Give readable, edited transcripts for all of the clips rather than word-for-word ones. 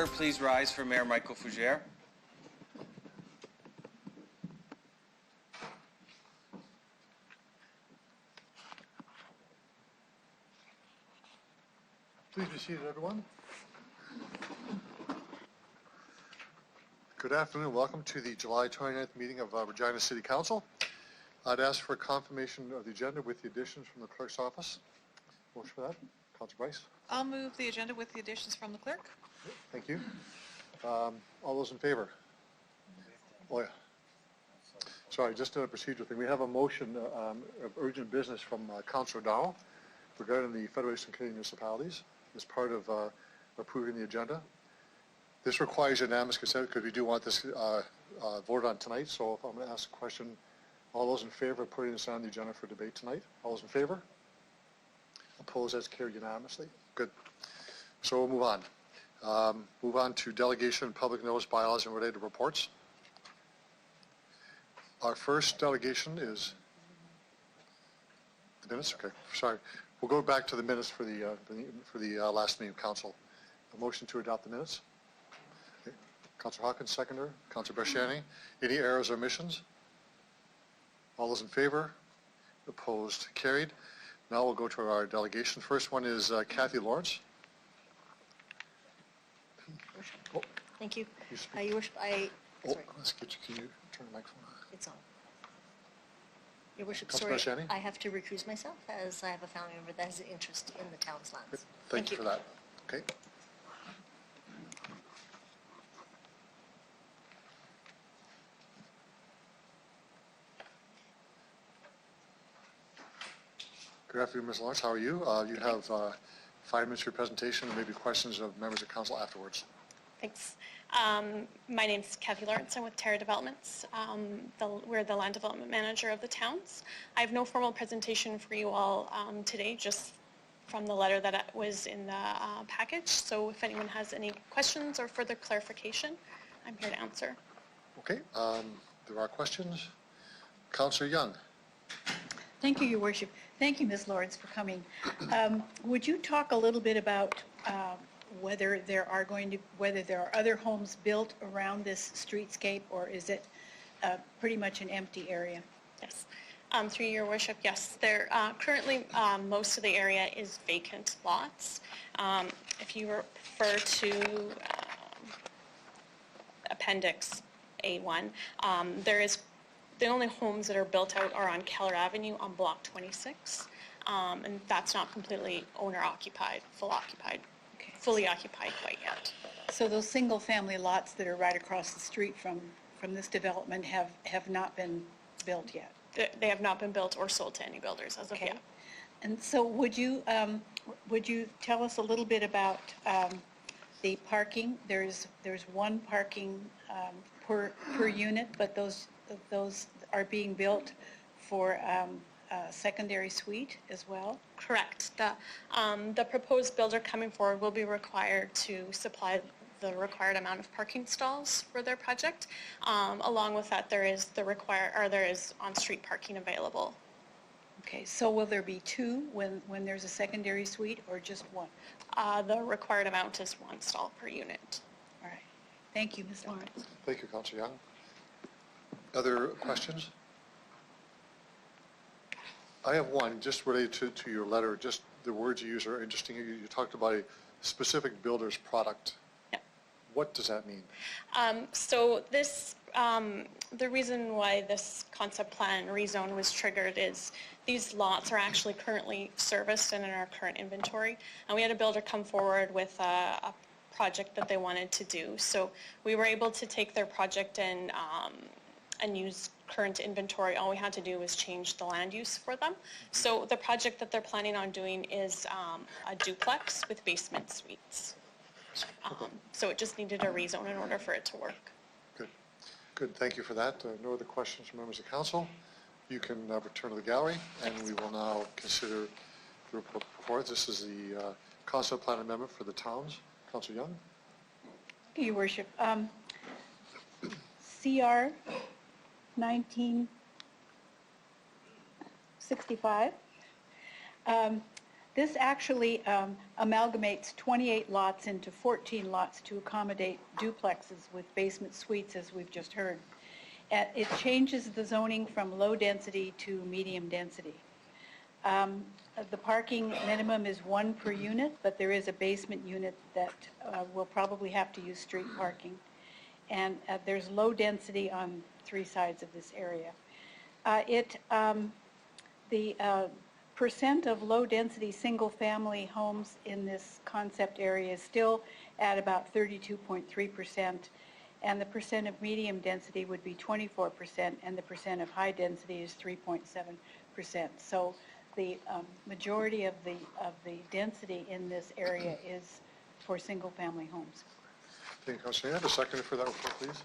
order, please rise for Mayor Michael Fougere. Please be seated, everyone. Good afternoon. Welcome to the July 29th meeting of Regina City Council. I'd ask for a confirmation of the agenda with the additions from the clerk's office. Motion for that. Councilor Bryce. I'll move the agenda with the additions from the clerk. Thank you. All those in favor? Oh, yeah. Sorry, just a procedural thing. We have a motion of urgent business from Councilor Dow regarding the Federation of Canadian Municipalities as part of approving the agenda. This requires unanimous consent because we do want this voted on tonight. So if I'm going to ask a question, all those in favor of putting this on the agenda for debate tonight? All those in favor? Opposed? That's carried unanimously. Good. So we'll move on. Move on to delegation, public notice, bylaws, and related reports. Our first delegation is the minutes. Okay, sorry. We'll go back to the minutes for the last meeting of council. A motion to adopt the minutes. Okay. Councilor Hawkins, seconder. Councilor Bresciani. Any errors or omissions? All those in favor? Opposed? Carried. Now we'll go to our delegation. First one is Kathy Lawrence. Oh. Thank you. Your worship, Let's get you. Can you turn the microphone on? It's on. Your worship, Councilor sorry, Bresciani? I have to recuse myself as I have a family member that has an interest in the town's lands. Good. Thank you for that. Okay. Good afternoon, Ms. Lawrence. How are you? You have 5 minutes for your presentation and maybe questions of members of council afterwards. Thanks. My name's Kathy Lawrence. I'm with Terra Developments. We're the land development manager of the towns. I have no formal presentation for you all today, just from the letter that was in the package. So if anyone has any questions or further clarification, I'm here to answer. Okay. There are questions. Councillor Young. Thank you, Your Worship. Thank you, Ms. Lawrence, for coming. Would you talk a little bit about whether there are other homes built around this streetscape, or is it pretty much an empty area? Yes. Through Your Worship, yes. There currently most of the area is vacant lots. If you refer to Appendix A1, the only homes that are built out are on Keller Avenue on Block 26, and that's not completely owner-occupied, fully occupied quite yet. So those single-family lots that are right across the street from this development have not been built yet? They have not been built or sold to any builders as of yet. And so would you tell us a little bit about the parking? There's one parking per unit, but those are being built for a secondary suite as well? Correct. The proposed builder coming forward will be required to supply the required amount of parking stalls for their project. Along with that, there is on-street parking available. Okay, so will there be 2 when there's a secondary suite, or just 1? The required amount is 1 stall per unit. All right. Thank you, Ms. Lawrence. Thank you, Councillor Young. Other questions? I have one just related to your letter. Just the words you use are interesting. You talked about a specific builder's product. Yeah. What does that mean? So this, the reason why this concept plan rezone was triggered is these lots are actually currently serviced and in our current inventory. And we had a builder come forward with a project that they wanted to do. So we were able to take their project and use current inventory. All we had to do was change the land use for them. So the project that they're planning on doing is a duplex with basement suites. So it just needed a rezone in order for it to work. Good. Good. Thank you for that. No other questions from members of council. You can return to the gallery, and we will now consider the report. This is the concept plan amendment for the towns. Councillor Young. Your Worship. CR 1965 This actually amalgamates 28 lots into 14 lots to accommodate duplexes with basement suites, as we've just heard. It changes the zoning from low density to medium density. The parking minimum is 1 per unit, but there is a basement unit that will probably have to use street parking. And there's low density on 3 sides of this area. The percent of low-density single-family homes in this concept area is still at about 32.3%, and the percent of medium density would be 24%, and the percent of high density is 3.7%. So the majority of the density in this area is for single-family homes. Thank you, Councilor. May I have a seconder for that report, please?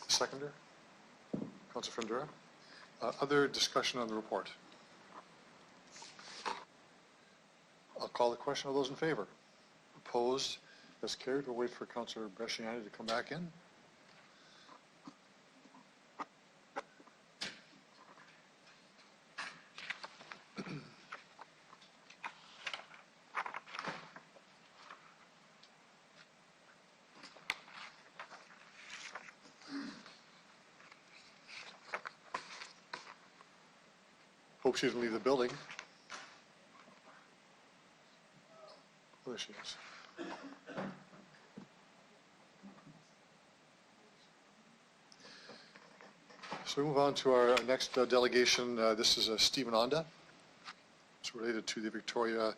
Seconder? Councilor Fundura? Other discussion on the report? I'll call the question. All those in favor? Opposed? That's carried. We'll wait for Councilor Bresciani to come back in. Hope she didn't leave the building. Oh, there she is. So we move on to our next delegation. This is Stephen Onda. It's related to the Victoria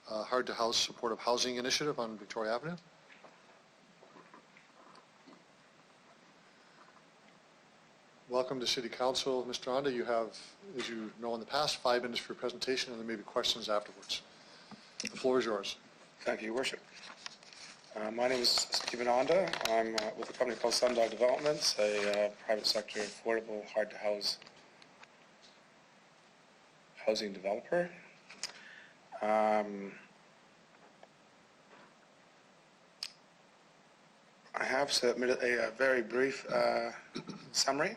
Hard to House Supportive Housing Initiative on Victoria Avenue. Welcome to City Council. Mr. Onda, you have, as you know in the past, 5 minutes for your presentation, and there may be questions afterwards. The floor is yours. Thank you, Your Worship. My name is Stephen Onda. I'm with a company called Sundog Developments, a private sector affordable, hard-to-house housing developer. I have submitted a very brief summary.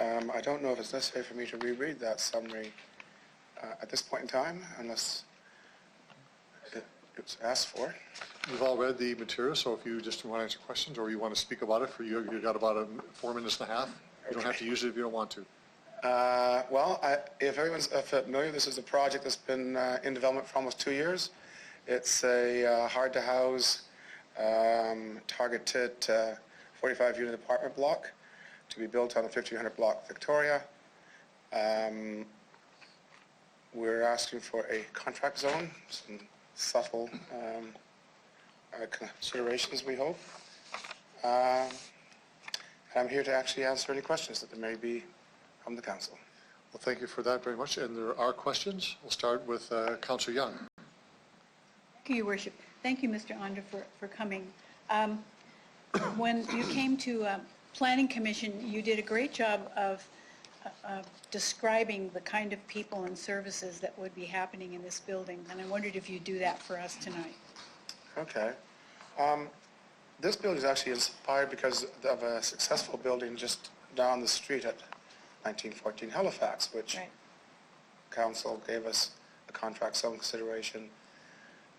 I don't know if it's necessary for me to reread that summary at this point in time, unless it's asked for. You've all read the material, so if you just want to answer questions or you want to speak about it, you've got about 4 minutes and a half. You don't have to use it if you don't want to. Well, if everyone's familiar, this is a project that's been in development for almost 2 years. It's a hard-to-house, targeted 45-unit apartment block to be built on the 1500 block Victoria. We're asking for a contract zone, some subtle considerations, we hope. I'm here to actually answer any questions that there may be from the Council. Well, thank you for that very much. And there are questions. We'll start with Councillor Young. Thank you, Your Worship. Thank you, Mr. Onda, for coming. When you came to Planning Commission, you did a great job of describing the kind of people and services that would be happening in this building, and I wondered if you'd do that for us tonight. Okay. This building is actually inspired because of a successful building just down the street at 1914 Halifax, which Right. Council gave us a contract zone consideration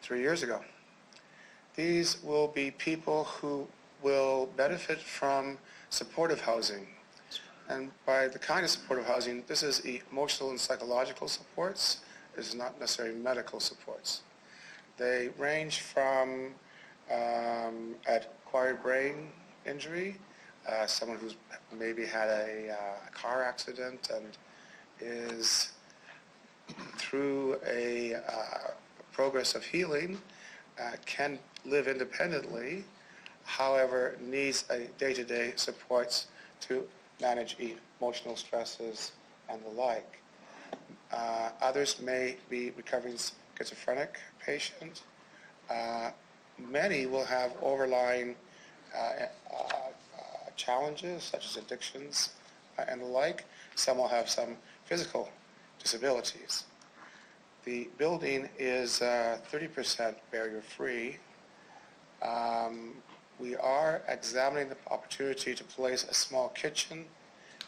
3 years ago. These will be people who will benefit from supportive housing. And by the kind of supportive housing, this is emotional and psychological supports. This is not necessarily medical supports. They range from acquired brain injury, someone who's maybe had a car accident and is through a progress of healing, can live independently, however needs a day-to-day supports to manage emotional stresses and the like. Others may be recovering schizophrenic patient. Many will have overlying challenges such as addictions and the like. Some will have some physical disabilities. The building is 30% barrier-free. We are examining the opportunity to place a small kitchen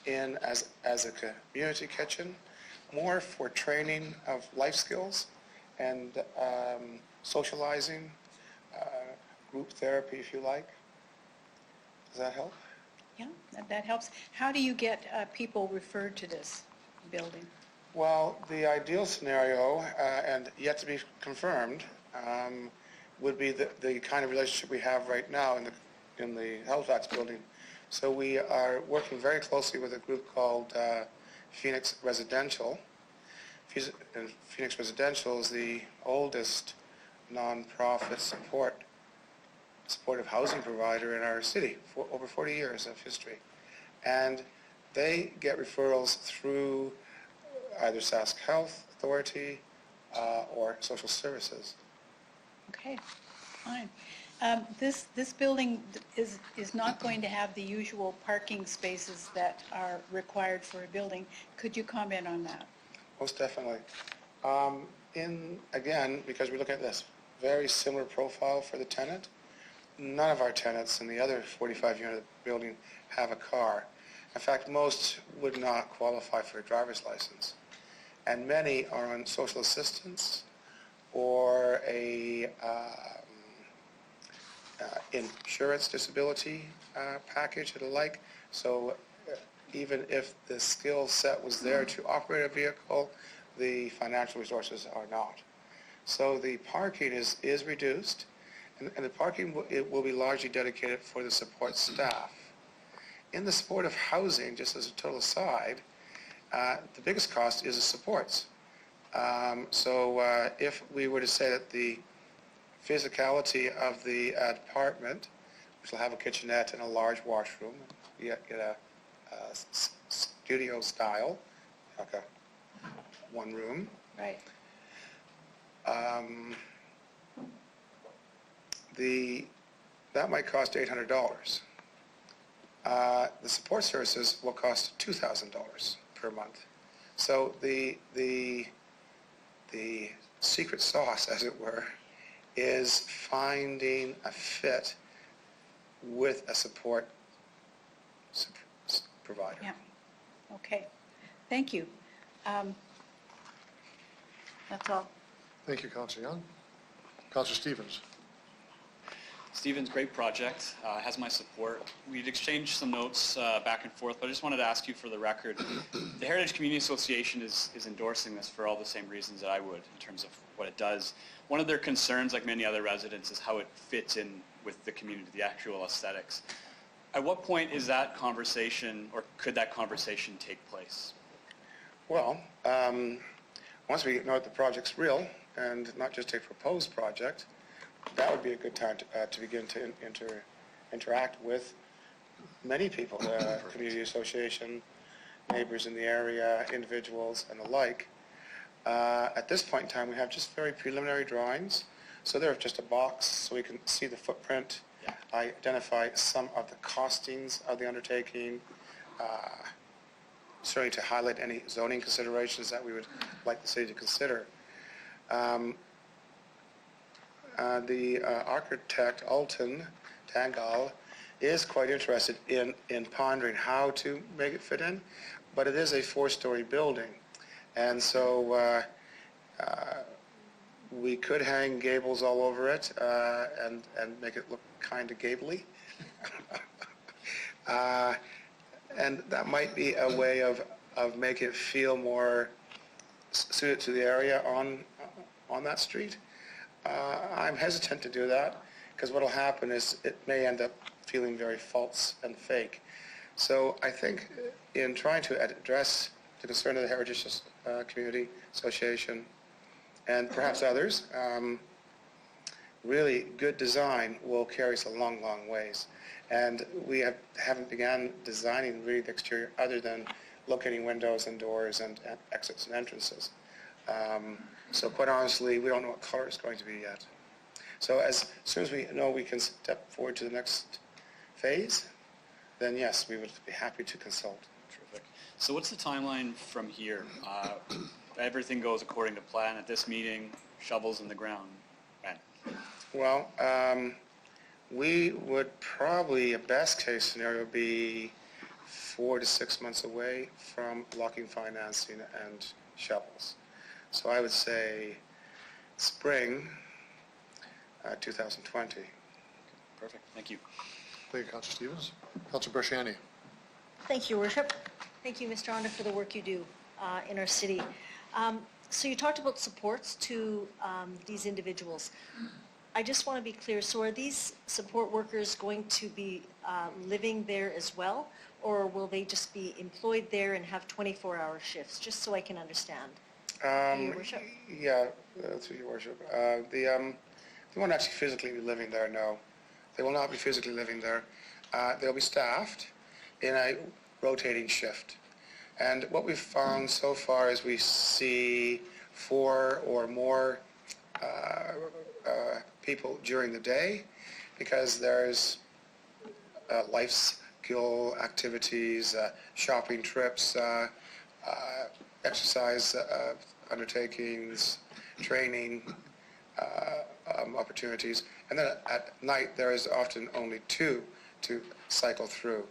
in as a community kitchen, more for training of life skills and socializing, group therapy if you like. Does that help? Yeah, that helps. How do you get people referred to this building? Well, the ideal scenario, and yet to be confirmed, would be the kind of relationship we have right now in the Halifax building. So we are working very closely with a group called Phoenix Residential. And Phoenix Residential is the oldest nonprofit supportive housing provider in our city, for over 40 years of history. And they get referrals through either Sask Health Authority or social services. Okay, fine. This building is not going to have the usual parking spaces that are required for a building. Could you comment on that? Most definitely. Again, because we look at this very similar profile for the tenant, none of our tenants in the other 45-unit building have a car. In fact, most would not qualify for a driver's license. And many are on social assistance or a insurance disability package and the like. So even if the skill set was there to operate a vehicle, the financial resources are not. So the parking is reduced, and the parking will be largely dedicated for the support staff. In the supportive housing, just as a total aside, the biggest cost is the supports. If we were to say that the physicality of the apartment, which will have a kitchenette and a large washroom, you get a studio style, like a one room. Right. That might cost $800. The support services will cost $2,000 per month. So the secret sauce, as it were, is finding a fit with a support provider. Yeah. Okay. Thank you. That's all. Thank you, Councillor Young. Councillor Stevens. Stephen's great project, has my support. We'd exchanged some notes back and forth, but I just wanted to ask you for the record. The Heritage Community Association is endorsing this for all the same reasons that I would in terms of what it does. One of their concerns, like many other residents, is how it fits in with the community, the actual aesthetics. At what point is that conversation, or could that conversation take place? Well, once we know that the project's real and not just a proposed project, that would be a good time to begin to interact with many people, the community association, neighbors in the area, individuals, and the like. At this point in time, we have just very preliminary drawings. So they're just a box so we can see the footprint, identify some of the costings of the undertaking, certainly to highlight any zoning considerations that we would like the city to consider. The architect, Alton Tangal, is quite interested in pondering how to make it fit in, but it is a 4-story building. And so we could hang gables all over it and make it look kind of gabley. And that might be a way of making it feel more suited to the area on that street. I'm hesitant to do that because what will happen is it may end up feeling very false and fake. So I think in trying to address the concern of the Heritage Community Association and perhaps others, really good design will carry us a long, long ways. And we haven't begun designing really the exterior other than locating windows and doors and exits and entrances. So quite honestly, we don't know what color it's going to be yet. So as soon as we know we can step forward to the next phase, then yes, we would be happy to consult. Terrific. So what's the timeline from here? Everything goes according to plan at this meeting, shovels in the ground. Right. Well, we would probably, a best case scenario, be 4 to 6 months away from locking financing and shovels. So I would say spring 2020. Perfect. Thank you. Thank you, Councillor Stevens. Councillor Bershani. Thank you, Your Worship. Thank you, Mr. Onda, for the work you do in our city. So you talked about supports to these individuals. I just want to be clear, so are these support workers going to be living there as well, or will they just be employed there and have 24-hour shifts, just so I can understand? Your Worship? Yeah, through Your Worship. They won't actually physically be living there, no. They will not be physically living there. They'll be staffed in a rotating shift. And what we've found so far is we see 4 or more people during the day, because there's life skill activities, shopping trips, exercise undertakings, training opportunities. And then at night there is often only 2 to cycle through.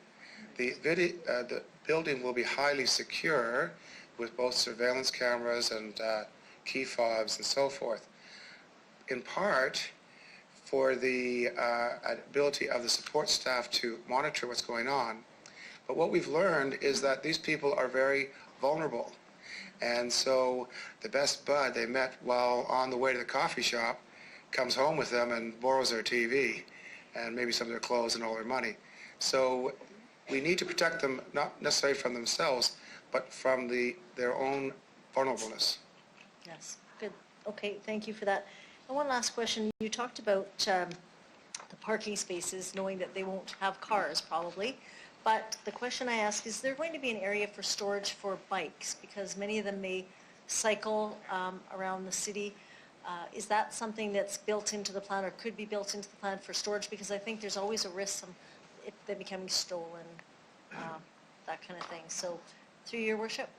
The building will be highly secure with both surveillance cameras and key fobs and so forth, in part for the ability of the support staff to monitor what's going on. But what we've learned is that these people are very vulnerable. And so the best bud they met while on the way to the coffee shop comes home with them and borrows their TV and maybe some of their clothes and all their money. So we need to protect them, not necessarily from themselves, but from their own vulnerableness. Yes, good. Okay, thank you for that. And one last question. You talked about the parking spaces, knowing that they won't have cars probably. But the question I ask, is there going to be an area for storage for bikes? Because many of them may cycle around the city. Is that something that's built into the plan or could be built into the plan for storage? Because I think there's always a risk if they're becoming stolen, that kind of thing. So through Your Worship?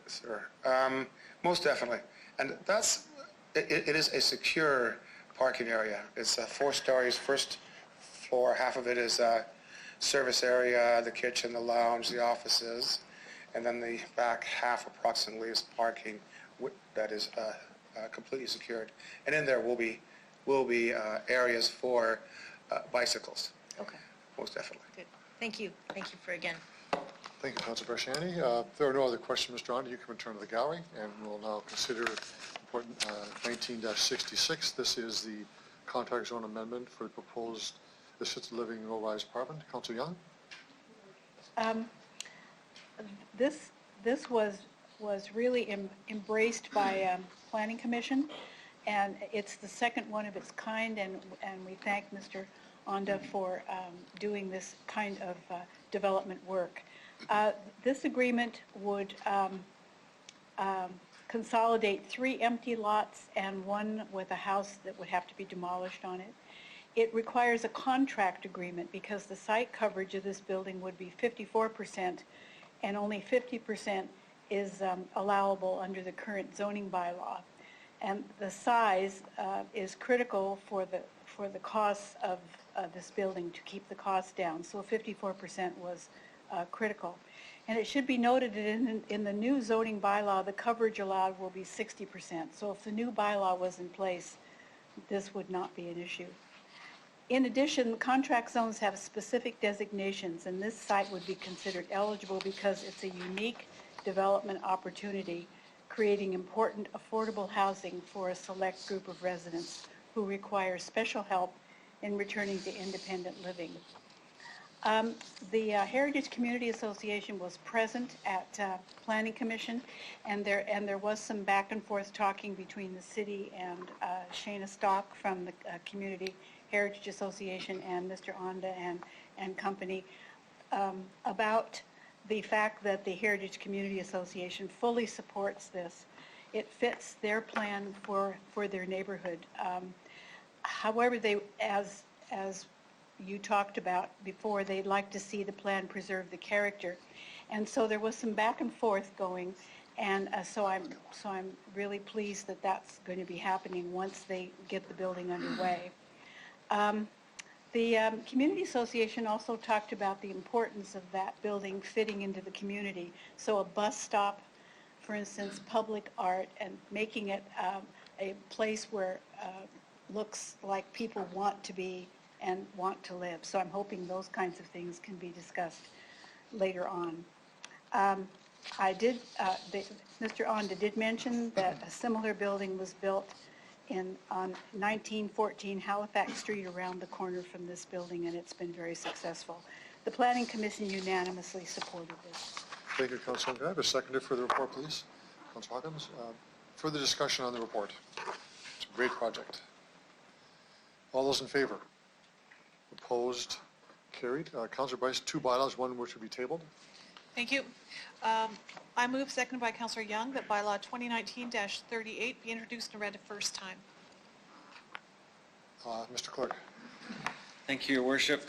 Sir, most definitely. And it is a secure parking area. It's 4 stories. First floor, half of it is service area, the kitchen, the lounge, the offices, and then the back half approximately is parking that is completely secured. And in there will be areas for bicycles. Okay, Most definitely. good. Thank you. Thank you for again. Thank you, Councillor Bershani. If there are no other questions, Mr. Onda, you can return to the gallery, and we'll now consider important 19-66. This is the contract zone amendment for the proposed assisted living low-rise apartment. Councillor Young? This was really embraced by Planning Commission, and it's the second one of its kind, and we thank Mr. Onda for doing this kind of development work. This agreement would consolidate 3 empty lots and 1 with a house that would have to be demolished on it. It requires a contract agreement because the site coverage of this building would be 54%, and only 50% is allowable under the current zoning bylaw. And the size is critical for the costs of this building, to keep the costs down. So 54% was critical. And it should be noted that in the new zoning bylaw, the coverage allowed will be 60%. So if the new bylaw was in place, this would not be an issue. In addition, contract zones have specific designations, and this site would be considered eligible because it's a unique development opportunity, creating important affordable housing for a select group of residents who require special help in returning to independent living. The Heritage Community Association was present at Planning Commission, and there was some back and forth talking between the city and Shana Stock from the Community Heritage Association and Mr. Onda and company about the fact that the Heritage Community Association fully supports this. It fits their plan for their neighborhood. However, as you talked about before, they'd like to see the plan preserve the character. And so there was some back and forth going, and so I'm really pleased that that's going to be happening once they get the building underway. The Community Association also talked about the importance of that building fitting into the community. So a bus stop for instance, public art and making it a place where looks like people want to be and want to live. So I'm hoping those kinds of things can be discussed later on. Mr. Onda did mention that a similar building was built on 1914 Halifax Street around the corner from this building, and it's been very successful. The Planning Commission unanimously supported this. Thank you, Councilor. Can I have a seconder for the report, please? Councilor Hawkins. Further discussion on the report. It's a great project. All those in favor? Opposed? Carried. Councilor Bryce, two bylaws, one which will be tabled. Thank you. I move, seconded by Councillor Young, that bylaw 2019-38 be introduced and read a first time. Mr. Clerk. Thank you, Your Worship.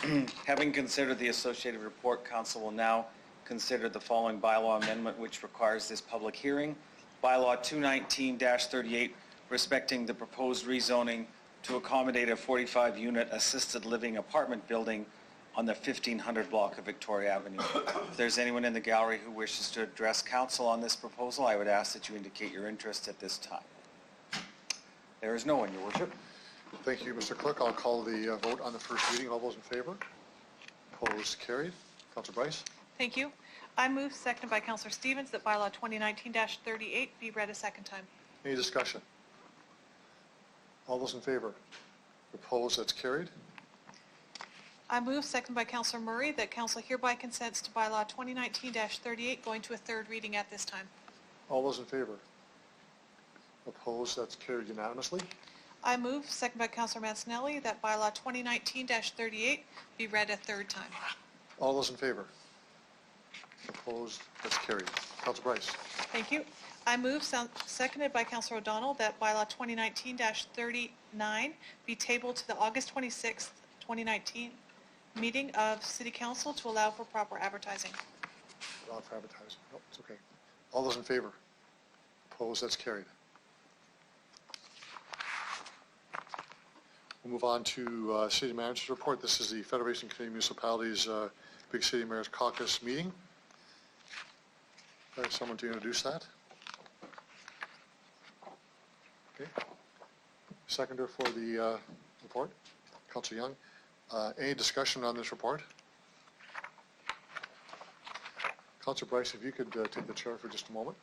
Having considered the associated report, Council will now consider the following bylaw amendment which requires this public hearing. Bylaw 219-38 respecting the proposed rezoning to accommodate a 45-unit assisted living apartment building on the 1500 block of Victoria Avenue. If there's anyone in the gallery who wishes to address Council on this proposal, I would ask that you indicate your interest at this time. There is no one, Your Worship. Thank you, Mr. Clerk. I'll call the vote on the first reading. All those in favor? Opposed? Carried. Councilor Bryce. Thank you. I move, seconded by Councillor Stevens, that bylaw 2019-38 be read a second time. Any discussion? All those in favor? Opposed? That's carried. I move, seconded by Councillor Murray, that Council hereby consents to bylaw 2019-38 going to a third reading at this time. All those in favor? Opposed? That's carried unanimously. I move, seconded by Councillor Mancinelli, that bylaw 2019-38 be read a third time. All those in favor? Opposed? That's carried. Councilor Bryce. Thank you. I move, seconded by Councillor O'Donnell, that bylaw 2019-39 be tabled to the August 26th, 2019 meeting of City Council to allow for proper advertising. Allowed for advertising. No, it's okay. All those in favor? Opposed? That's carried. We'll move on to City Manager's report. This is the Federation of Canadian Municipalities Big City Mayors Caucus meeting. I have someone to introduce that. Okay. Seconder for the report, Councilor Young. Any discussion on this report? Councilor Bryce, if you could take the chair for just a moment.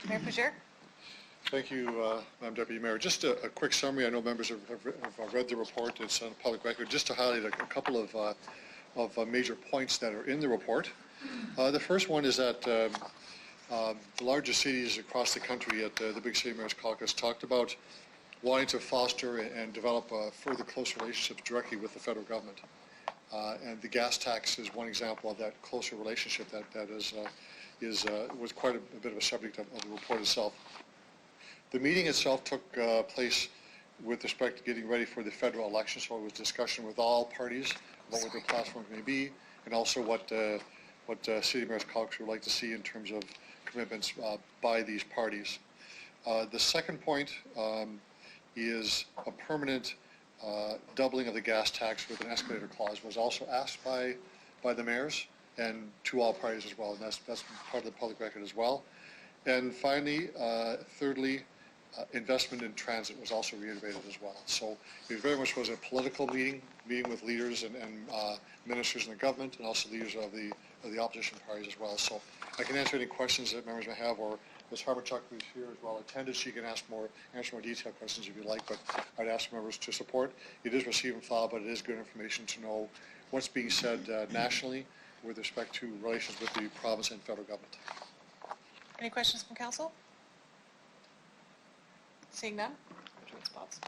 Mayor Fougere? Thank you, Madam Deputy Mayor. Just a quick summary. I know members have read the report. It's on public record. Just to highlight a couple of major points that are in the report. The first one is that the largest cities across the country at the Big City Mayors Caucus talked about wanting to foster and develop further close relationships directly with the federal government. And the gas tax is one example of that closer relationship that was quite a bit of a subject of the report itself. The meeting itself took place with respect to getting ready for the federal election, so it was discussion with all parties about what their platforms may be, and also what City Mayors Caucus would like to see in terms of commitments by these parties. The second point is a permanent doubling of the gas tax with an escalator clause was also asked by the mayors and to all parties as well, and that's part of the public record as well. And finally, thirdly, investment in transit was also reiterated as well. So it very much was a political meeting with leaders and ministers in the government and also leaders of the opposition parties as well. So I can answer any questions that members may have, or Ms. Harberchuk, who's here as well attended, she can answer more detailed questions if you like, but I'd ask members to support. It is receive and file, but it is good information to know what's being said nationally with respect to relations with the province and federal government. Any questions from council? Seeing none? Spots.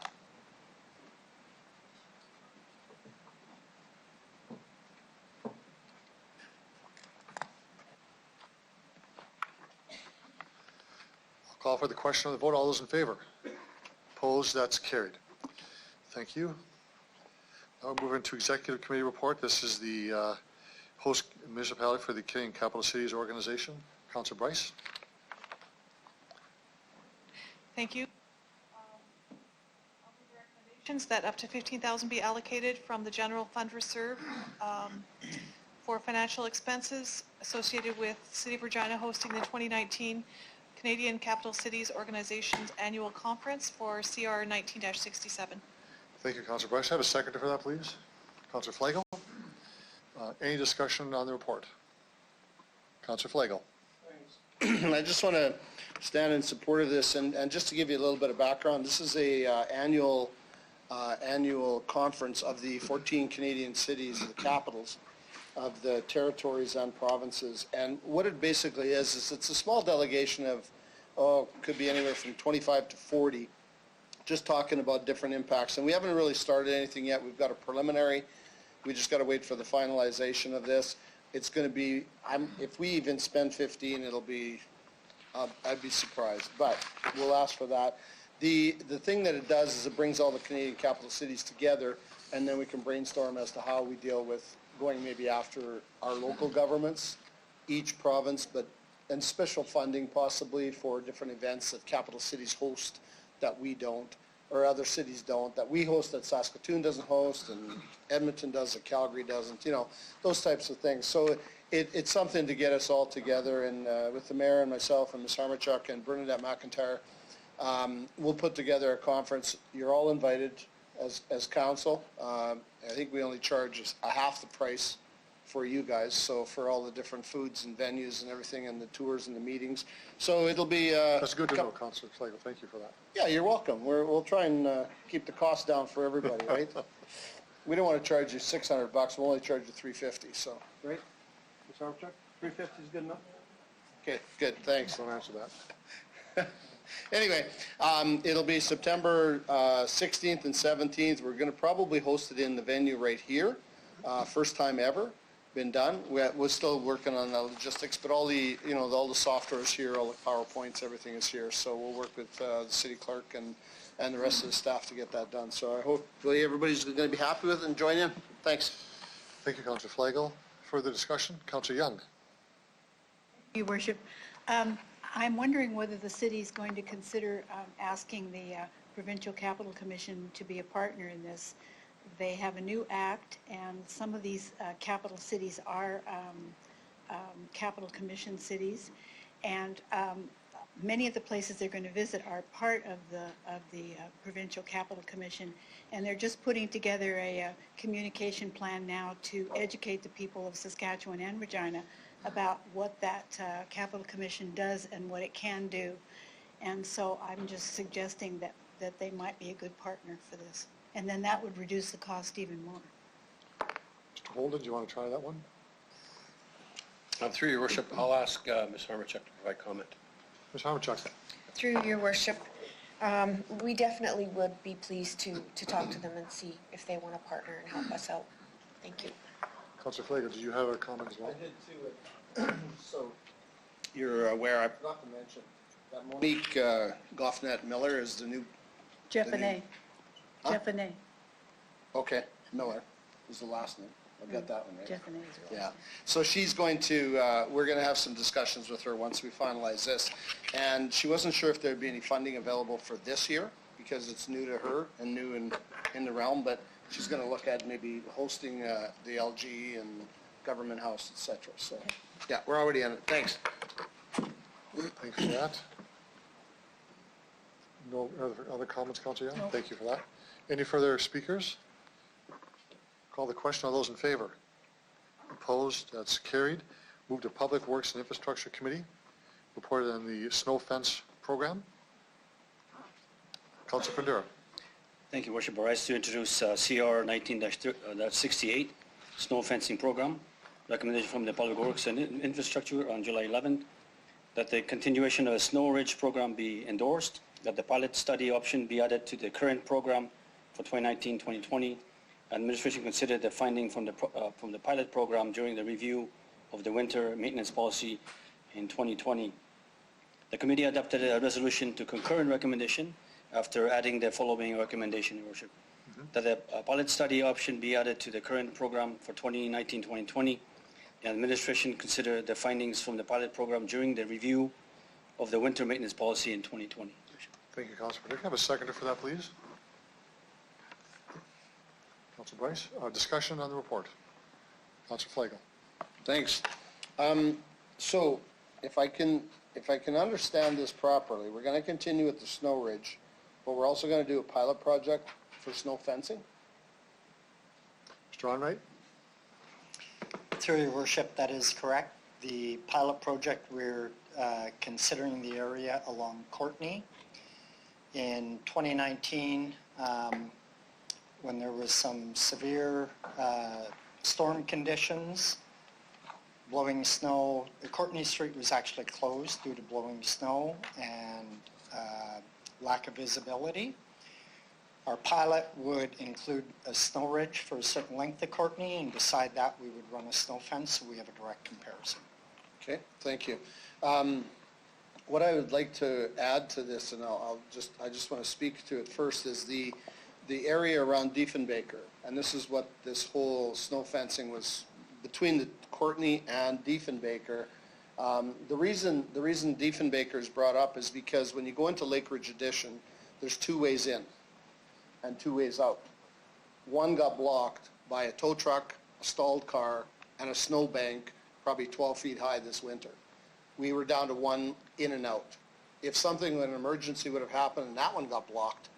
I'll call for the question on the vote. All those in favor? Opposed? That's carried. Thank you. Now we'll move into Executive Committee report. This is the host municipality for the Canadian Capital Cities Organization. Councillor Bryce. Thank you. suggestions that up to $15,000 be allocated from the general fund reserve for financial expenses associated with City of Regina hosting the 2019 Canadian Capital Cities Organization's annual conference for CR 19-67. Thank you, Councillor Bryce. Have a seconder for that, please. Councillor Flagel. Any discussion on the report? Councillor Flagel. I just want to stand in support of this, and just to give you a little bit of background, this is a annual conference of the 14 Canadian cities, the capitals of the territories and provinces. And what it basically is it's a small delegation of, could be anywhere from 25 to 40, just talking about different impacts. And we haven't really started anything yet. We've got a preliminary. We just got to wait for the finalization of this. It's going to be, if we even spend 15, it'll be, I'd be surprised, but we'll ask for that. The thing that it does is it brings all the Canadian capital cities together, and then we can brainstorm as to how we deal with going maybe after our local governments, each province, and special funding possibly for different events that capital cities host that we don't, or other cities don't, that we host that Saskatoon doesn't host, and Edmonton does that Calgary doesn't, those types of things. So it's something to get us all together, and with the mayor and myself and Ms. Harmachuk and Bernadette McIntyre, we'll put together a conference. You're all invited as council. I think we only charge a half the price for you guys, so for all the different foods and venues and everything and the tours and the meetings. So it'll be... That's good to know, Councillor Flagel. Thank you for that. Yeah, you're welcome. We'll try and keep the cost down for everybody, right? We don't want to charge you $600. We'll only charge you $350, so, right? Ms. Armstrong, $350 is good enough? Okay, good, thanks. Don't answer that. Anyway, it'll be September 16th and 17th. We're going to probably host it in the venue right here. First time ever been done. We're still working on the logistics, but all the, all the software is here, all the PowerPoints, everything is here. So we'll work with the city clerk and the rest of the staff to get that done. So I hope everybody's going to be happy with it and join in. Thanks. Thank you, Councillor Flagel. Further discussion? Councillor Young. Your worship, I'm wondering whether the city is going to consider asking the Provincial Capital Commission to be a partner in this. They have a new act, and some of these capital cities are capital commission cities, and many of the places they're going to visit are part of the Provincial Capital Commission, and they're just putting together a communication plan now to educate the people of Saskatchewan and Regina about what that Capital Commission does and what it can do. And so I'm just suggesting that they might be a good partner for this. And then that would reduce the cost even more. Mr. Holden, do you want to try that one? Through your worship, I'll ask Ms. Harmachuk to provide comment. Ms. Harmachuk. Through your worship, we definitely would be pleased to talk to them and see if they want to partner and help us out. Thank you. Councillor Flagel, did you have a comment as well? I did too. So you're aware, I forgot to mention, that Monique Goffnet-Miller is the new... Jeffernae. Huh? Jeffernae. Okay, Miller is the last name. I got that one right. Jeffernae as well. Yeah. So she's going to, we're going to have some discussions with her once we finalize this. And she wasn't sure if there'd be any funding available for this year because it's new to her and new in the realm, but she's going to look at maybe hosting the LG and Government House, et cetera. So, yeah, we're already in it. Thanks. Thanks for that. No other comments, Councillor Young? No. Thank you for that. Any further speakers? Call the question. All those in favor? Opposed? That's carried. Move to Public Works and Infrastructure Committee. Reported on the snow fence program. Councillor Pandura. Thank you, Worship. I rise to introduce CR 19-68 snow fencing program. Recommendation from the Public Works and Infrastructure on July 11th that the continuation of the Snow Ridge program be endorsed, that the pilot study option be added to the current program for 2019-2020. Administration considered the finding from the pilot program during the review of the winter maintenance policy in 2020. The committee adopted a resolution to concur in recommendation after adding the following recommendation, Your Worship. That the pilot study option be added to the current program for 2019-2020. The administration consider the findings from the pilot program during the review of the winter maintenance policy in 2020. Thank you, Councillor Pandura. Can I have a seconder for that, please? Councilor Bryce. Discussion on the report. Councilor Flagel. Thanks. So if I can understand this properly, we're going to continue with the snow ridge, but we're also going to do a pilot project for snow fencing? Mr. Onright. Through your worship, that is correct. The pilot project, we're considering the area along Courtney. In 2019, when there was some severe storm conditions, blowing snow, Courtney Street was actually closed due to blowing snow and lack of visibility. Our pilot would include a snow ridge for a certain length of Courtney, and beside that we would run a snow fence, so we have a direct comparison. Okay, thank you. What I would like to add to this, and I just want to speak to it first, is the area around Diefenbaker, and this is what this whole snow fencing was between the Courtney and Diefenbaker. The reason Diefenbaker is brought up is because when you go into Lake Ridge Addition, there's two ways in and two ways out. One got blocked by a tow truck, a stalled car, and a snowbank, probably 12 feet high this winter. We were down to one in and out. If an emergency would have happened and that one got blocked,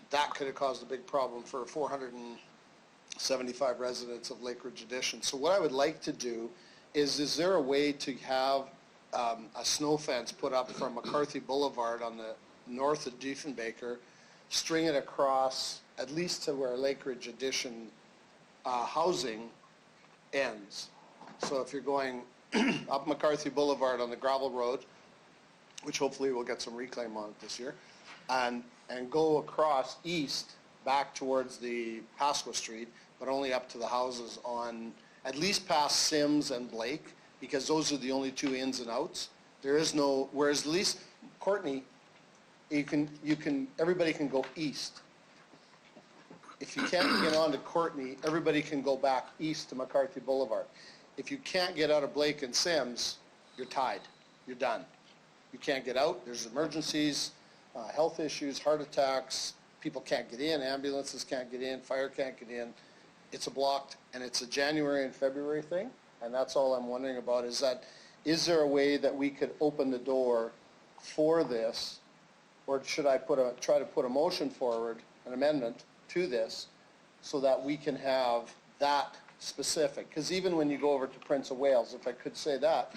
that could have caused a big problem for 475 residents of Lake Ridge Addition. So what I would like to do is there a way to have a snow fence put up from McCarthy Boulevard on the north of Diefenbaker, string it across at least to where Lake Ridge Addition housing ends. So if you're going up McCarthy Boulevard on the gravel road, which hopefully we'll get some reclaim on it this year, and go across east back towards the Pasqua Street, but only up to the houses on at least past Sims and Blake, because those are the only two ins and outs. There is no, whereas at least Courtney, everybody can go east. If you can't get onto Courtney, everybody can go back east to McCarthy Boulevard. If you can't get out of Blake and Sims, you're tied. You're done. You can't get out. There's emergencies, health issues, heart attacks. People can't get in. Ambulances can't get in. Fire can't get in. It's a blocked, and it's a January and February thing. And that's all I'm wondering about is there a way that we could open the door for this, or should I try to put a motion forward, an amendment to this, so that we can have that specific? Because even when you go over to Prince of Wales, if I could say that,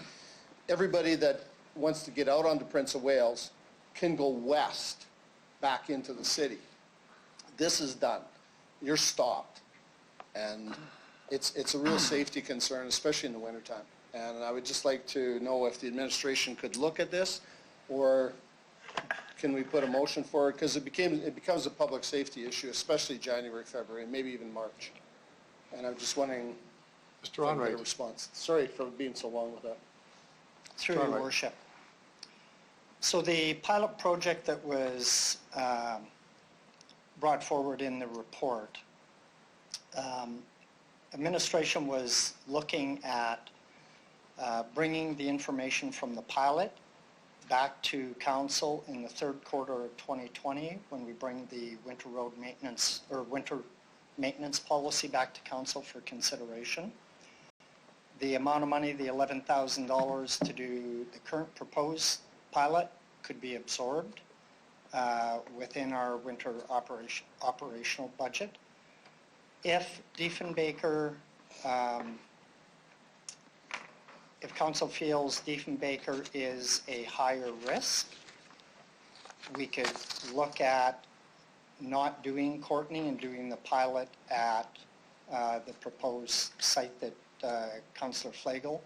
everybody that wants to get out onto Prince of Wales can go west back into the city. This is done. You're stopped. And it's a real safety concern, especially in the wintertime. And I would just like to know if the administration could look at this, or can we put a motion forward? Because it becomes a public safety issue, especially January, February, and maybe even March. And I'm just wondering if I can get a response. Sorry for being so long with that. Through your worship. So the pilot project that was brought forward in the report, administration was looking at bringing the information from the pilot back to council in the third quarter of 2020 when we bring the winter road maintenance or winter maintenance policy back to council for consideration. The amount of money, the $11,000 to do the current proposed pilot, could be absorbed within our winter operational budget. If Diefenbaker, if council feels Diefenbaker is a higher risk, we could look at not doing Courtney and doing the pilot at the proposed site that Councillor Flagel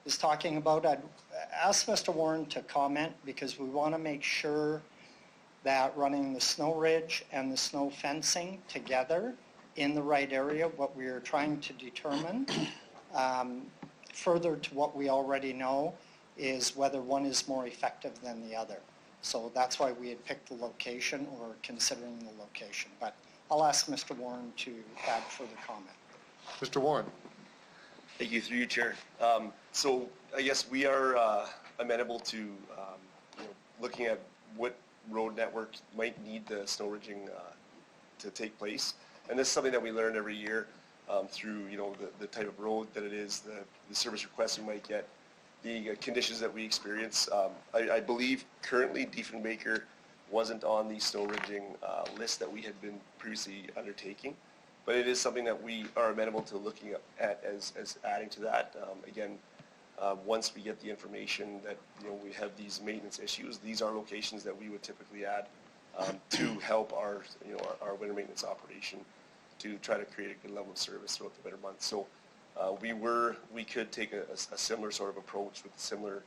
is talking about. I'd ask Mr. Warren to comment because we want to make sure that running the snow ridge and the snow fencing together in the right area, what we are trying to determine, further to what we already know, is whether one is more effective than the other. So that's why we had picked the location or considering the location. But I'll ask Mr. Warren to add further comment. Mr. Warren. Thank you, through you, Chair. So I guess we are amenable to looking at what road network might need the snow ridging to take place. And this is something that we learn every year through, the type of road that it is, the service requests we might get, the conditions that we experience. I believe currently Diefenbaker wasn't on the snow ridging list that we had been previously undertaking, but it is something that we are amenable to looking at as adding to that. Again, once we get the information that we have these maintenance issues, these are locations that we would typically add to help our winter maintenance operation to try to create a good level of service throughout the winter months. So we could take a similar sort of approach with similar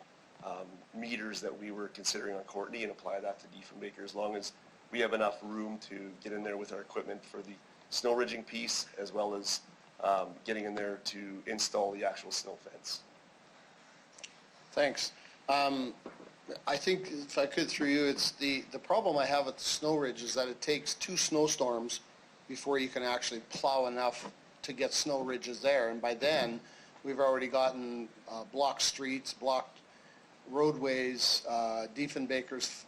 meters that we were considering on Courtney and apply that to Diefenbaker, as long as we have enough room to get in there with our equipment for the snow ridging piece, as well as getting in there to install the actual snow fence. Thanks. I think, if I could through you, it's the problem I have with the snow ridge is that it takes 2 snowstorms before you can actually plow enough to get snow ridges there. And by then, we've already gotten blocked streets, blocked roadways, Diefenbaker's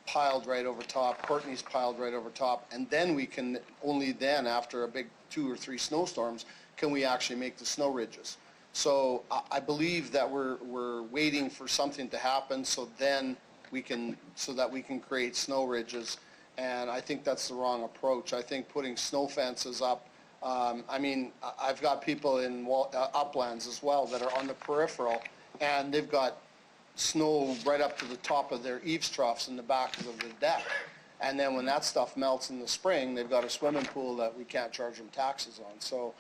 piled right over top, Courtney's piled right over top, and then we can, only then, after a big 2 or 3 snowstorms, can we actually make the snow ridges. So I believe that we're waiting for something to happen so that we can create snow ridges, and I think that's the wrong approach. I think putting snow fences up, I've got people in uplands as well that are on the peripheral, and they've got snow right up to the top of their eaves troughs in the back of the deck. And then when that stuff melts in the spring, they've got a swimming pool that we can't charge them taxes on. So,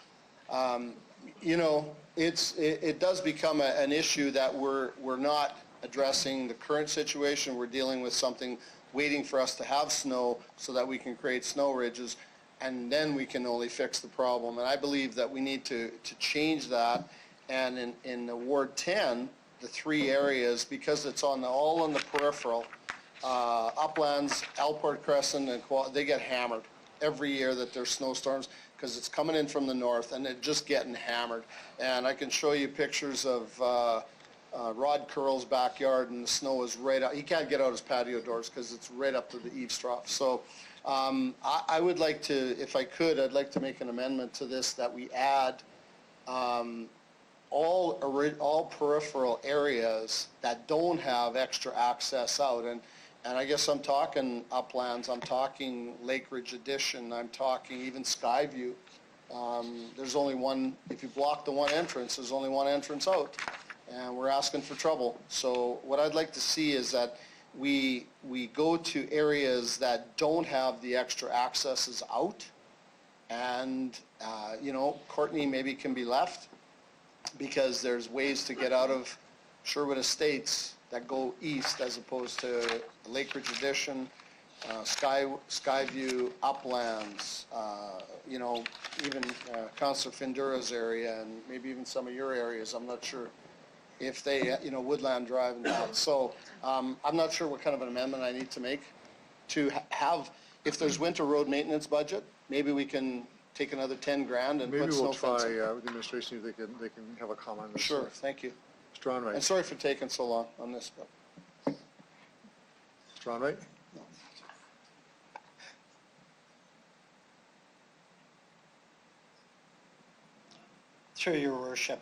it does become an issue that we're not addressing the current situation. We're dealing with something waiting for us to have snow so that we can create snow ridges, and then we can only fix the problem. And I believe that we need to change that. And in the Ward 10, the 3 areas, because it's all on the peripheral, Uplands, Alport Crescent, and they get hammered every year that there's snowstorms, because it's coming in from the north and they're just getting hammered. And I can show you pictures of Rod Curl's backyard, and the snow is right out. He can't get out his patio doors because it's right up to the eaves trough. So I would like to, if I could, I'd like to make an amendment to this that we add all peripheral areas that don't have extra access out. And I guess I'm talking Uplands, I'm talking Lake Ridge Addition, I'm talking even Skyview. There's only one, if you block the one entrance, there's only one entrance out, and we're asking for trouble. So what I'd like to see is that we go to areas that don't have the extra accesses out, and Courtney maybe can be left, because there's ways to get out of Sherwood Estates that go east as opposed to Lake Ridge Addition, Skyview, Uplands, even Councilor Findura's area, and maybe even some of your areas. I'm not sure if they, Woodland Drive and that. So I'm not sure what kind of an amendment I need to make to have, if there's winter road maintenance budget, maybe we can take another 10 grand and Maybe put we'll snow try fencing. with the administration, if they can have a comment on this. Sure, thank you. Mr. Onright. And sorry for taking so long on this, but. Mr. Onright? Through your worship.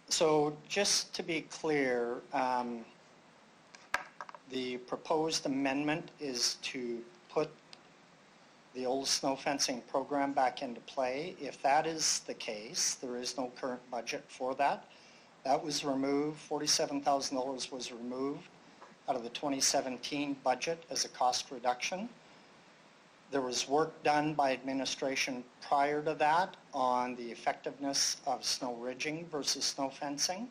So just to be clear, the proposed amendment is to put the old snow fencing program back into play. If that is the case, there is no current budget for that. That was removed, $47,000 was removed out of the 2017 budget as a cost reduction. There was work done by administration prior to that on the effectiveness of snow ridging versus snow fencing.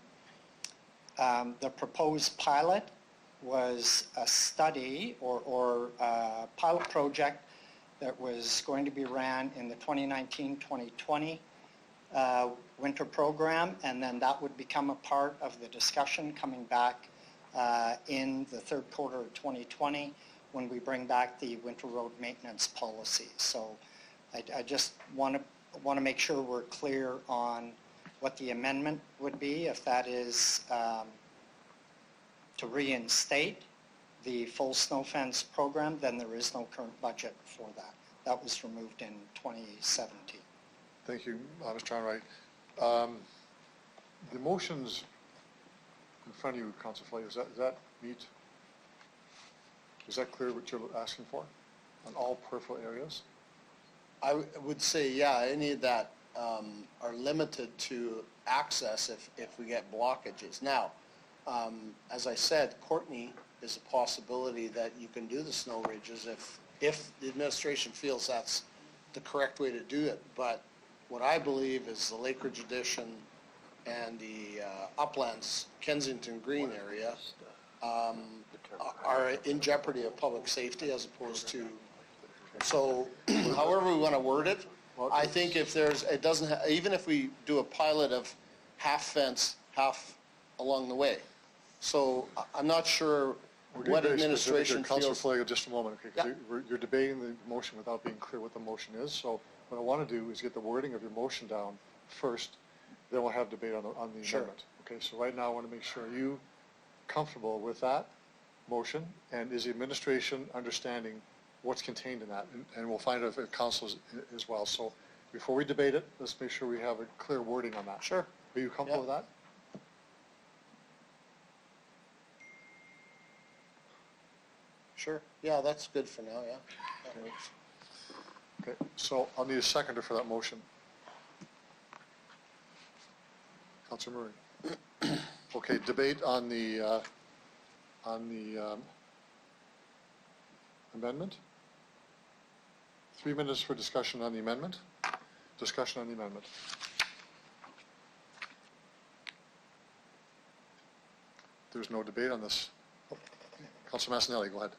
The proposed pilot was a study or a pilot project that was going to be ran in the 2019-2020 winter program, and then that would become a part of the discussion coming back in the third quarter of 2020 when we bring back the winter road maintenance policy. So I just want to make sure we're clear on what the amendment would be. If that is to reinstate the full snow fence program, then there is no current budget for that. That was removed in 2017. Thank you, Mr. Enright. The motions in front of you, Councilor Flay, does that meet? Is that clear what you're asking for on all peripheral areas? I would say, yeah, any that are limited to access if we get blockages. Now, as I said, Courtney is a possibility that you can do the snow ridges if the administration feels that's the correct way to do it. But what I believe is the Lake Ridge Addition and the Uplands Kensington Green area are in jeopardy of public safety as opposed to, so however we want to word it, I think if there's, it doesn't, even if we do a pilot of half fence, half along the way. So I'm not sure what administration Councilor feels. Flay, just a moment, okay, because you're debating the motion without being clear what the motion is. So what I want to do is get the wording of your motion down first, then we'll have debate on the amendment. Okay, so right now I want to make sure you comfortable with that motion, and is the administration understanding what's contained in that? And we'll find out if council is as well. So before we debate it, let's make sure we have a clear wording on that. Sure. Are you comfortable with that? Sure. Yeah, that's good for now, yeah. That works. Okay, so I'll need a seconder for that motion. Councilor Murray. Okay, debate on the amendment. 3 minutes for discussion on the amendment. Discussion on the amendment. There's no debate on this. Councilor Massanelli, go ahead.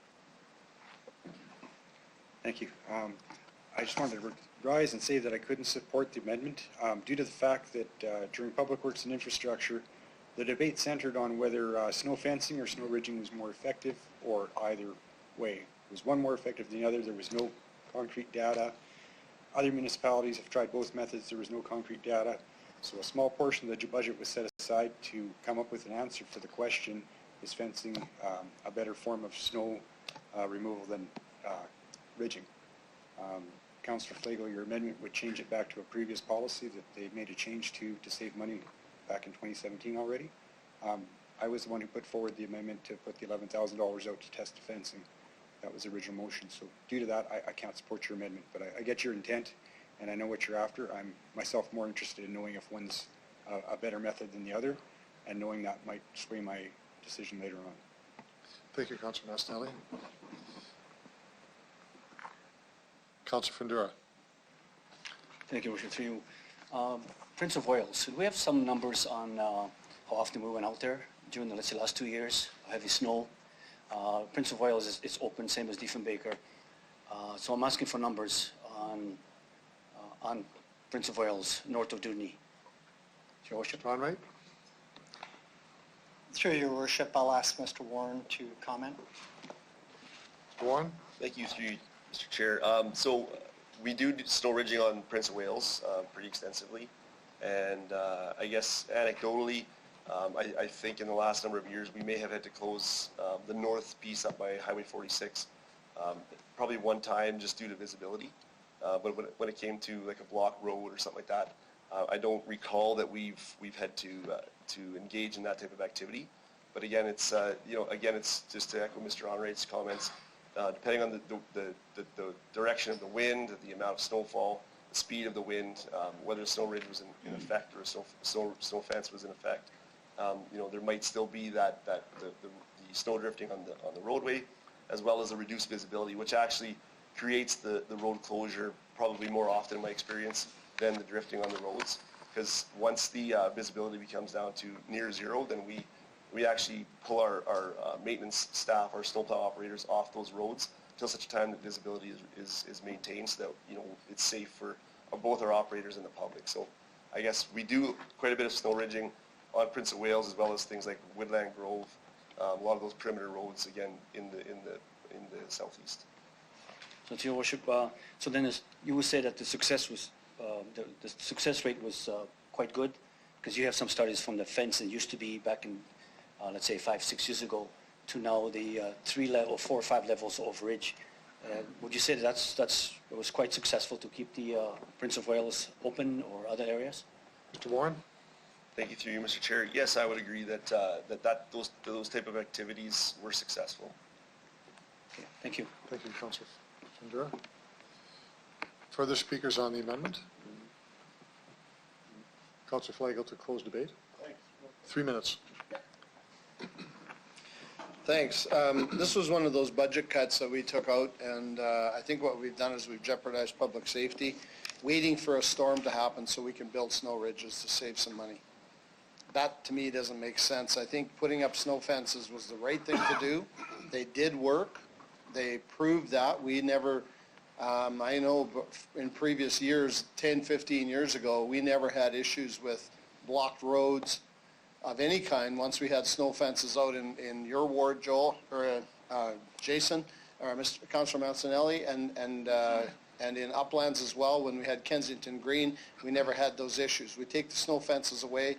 Thank you. I just wanted to rise and say that I couldn't support the amendment due to the fact that during Public Works and Infrastructure, the debate centered on whether snow fencing or snow ridging was more effective, or either way. Was one more effective than the other? There was no concrete data. Other municipalities have tried both methods. There was no concrete data. So a small portion of the budget was set aside to come up with an answer for the question, is fencing a better form of snow removal than ridging? Councillor Flagel, your amendment would change it back to a previous policy that they made a change to save money back in 2017 already. I was the one who put forward the amendment to put the $11,000 out to test the fencing. That was the original motion. So due to that, I can't support your amendment. But I get your intent, and I know what you're after. I'm myself more interested in knowing if one's a better method than the other, and knowing that might sway my decision later on. Thank you, Councilor Massanelli. Councilor Fundura. Thank you, Worship, through you. Prince of Wales, do we have some numbers on how often we went out there during the, let's say, last 2 years, heavy snow? Prince of Wales is open, same as Diefenbaker. So I'm asking for numbers on Prince of Wales, north of Dudney. Your Worship. Ron Wright. Through your worship, I'll ask Mr. Warren to comment. Warren. Thank you, Mr. Chair. So we do snow ridging on Prince of Wales pretty extensively, and I guess anecdotally, I think in the last number of years we may have had to close the north piece up by Highway 46 probably one time just due to visibility. But when it came to like a block road or something like that, I don't recall that we've had to engage in that type of activity. But again, it's it's just to echo Mr. Onrait's comments. Depending on the direction of the wind, the amount of snowfall, the speed of the wind, whether a snow ridge was in effect or a snow fence was in effect, there might still be the snow drifting on the roadway, as well as the reduced visibility, which actually creates the road closure probably more often in my experience than the drifting on the roads. Because once the visibility becomes down to near zero, then we actually pull our maintenance staff, our snowplow operators off those roads until such time that visibility is maintained, so that it's safe for both our operators and the public. So I guess we do quite a bit of snow ridging on Prince of Wales, as well as things like Woodland Grove, a lot of those perimeter roads again in the southeast. So to your Worship, so then you would say that the success was the success rate was quite good, because you have some studies from the fence that used to be back in let's say 5-6 years ago to now the 4 or 5 levels of ridge. Would you say it was quite successful to keep the Prince of Wales open or other areas? Mr. Warren? Thank you through you, Mr. Chair. Yes, I would agree that, those type of activities were successful. Okay, thank you. Thank you, Councillor Fundura. Further speakers on the amendment? Councillor Flagel to close debate. 3 minutes. Thanks. This was one of those budget cuts that we took out, and I think what we've done is we've jeopardized public safety, waiting for a storm to happen so we can build snow ridges to save some money. That, to me, doesn't make sense. I think putting up snow fences was the right thing to do. They did work. They proved that. We never, I know in previous years, 10, 15 years ago, we never had issues with blocked roads of any kind once we had snow fences out in your ward, Joel, or Jason, or Mr. Councilor Mancinelli, and in Uplands as well. When we had Kensington Green, we never had those issues. We take the snow fences away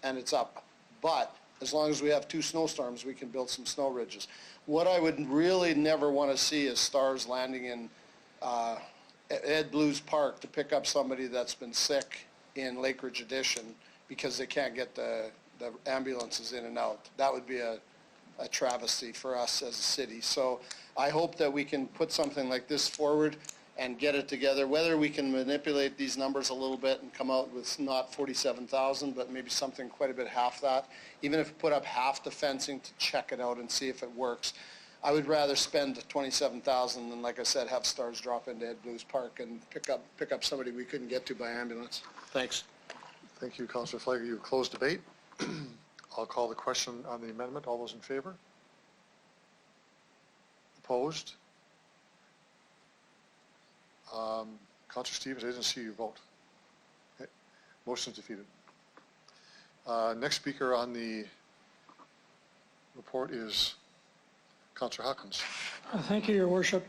and it's up. But as long as we have 2 snowstorms, we can build some snow ridges. What I would really never want to see is stars landing in Ed Blues Park to pick up somebody that's been sick in Lake Ridge Addition because they can't get the ambulances in and out. That would be a travesty for us as a city. So I hope that we can put something like this forward and get it together, whether we can manipulate these numbers a little bit and come out with not 47,000, but maybe something quite a bit half that. Even if we put up half the fencing to check it out and see if it works. I would rather spend 27,000 than, like I said, have stars drop into Ed Blues Park and pick up somebody we couldn't get to by ambulance. Thanks. Thank you, Councillor Flagel. You've closed debate. I'll call the question on the amendment. All those in favor? Opposed? Councillor Stevens, I didn't see you vote. Okay. Motion's defeated. Next speaker on the report is Councillor Hawkins. Thank you, Your Worship.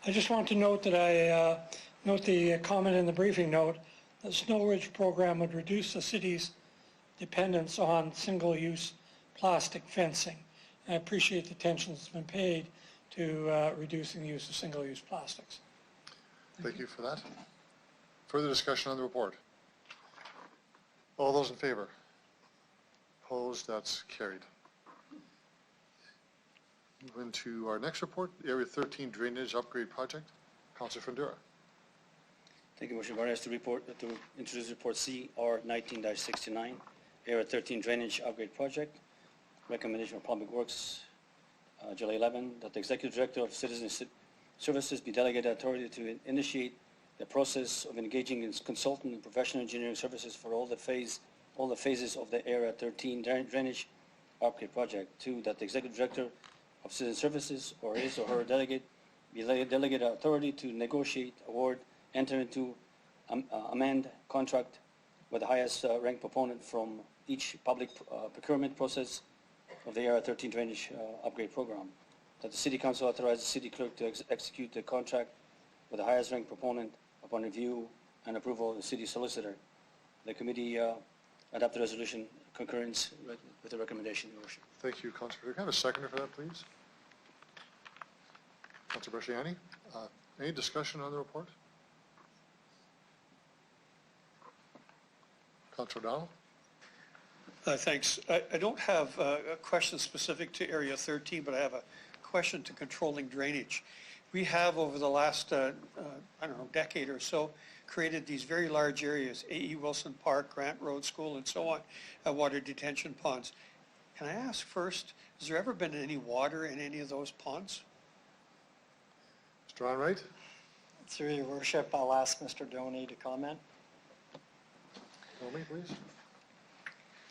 I just want to note that I note the comment in the briefing note that Snow Ridge program would reduce the city's dependence on single-use plastic fencing. I appreciate the attention that's been paid to reducing the use of single-use plastics. Thank you for that. Further discussion on the report? All those in favor? Opposed? That's carried. Move into our next report, Area 13 Drainage Upgrade Project. Councillor Fundura. Thank you, Motion Barnes, to introduce report CR 19-69, Area 13 Drainage Upgrade Project. Recommendation of Public Works, July 11, that the Executive Director of Citizen Services be delegated authority to initiate the process of engaging in consultant and professional engineering services for all the phases of the Area 13 Drainage Upgrade Project. 2, that the Executive Director of Citizen Services or his or her delegate be delegated authority to negotiate, award, enter into, amend contract with the highest ranked proponent from each public procurement process of the Area 13 Drainage Upgrade Program. That the City Council authorize the City Clerk to execute the contract with the highest ranked proponent upon review and approval of the City Solicitor. The committee adopt the resolution concurrence with the recommendation, Your Worship. Thank you, Councillor. Can I have a seconder for that, please? Councillor Bersiani. Any discussion on the report? Councillor O'Donnell. Thanks. I don't have a question specific to Area 13, but I have a question to controlling drainage. We have over the last, I don't know, decade or so, created these very large areas, A.E. Wilson Park, Grant Road School, and so on, water detention ponds. Can I ask first, has there ever been any water in any of those ponds? Mr. Onright. Through Your Worship, I'll ask Mr. Doney to comment. Doney, please.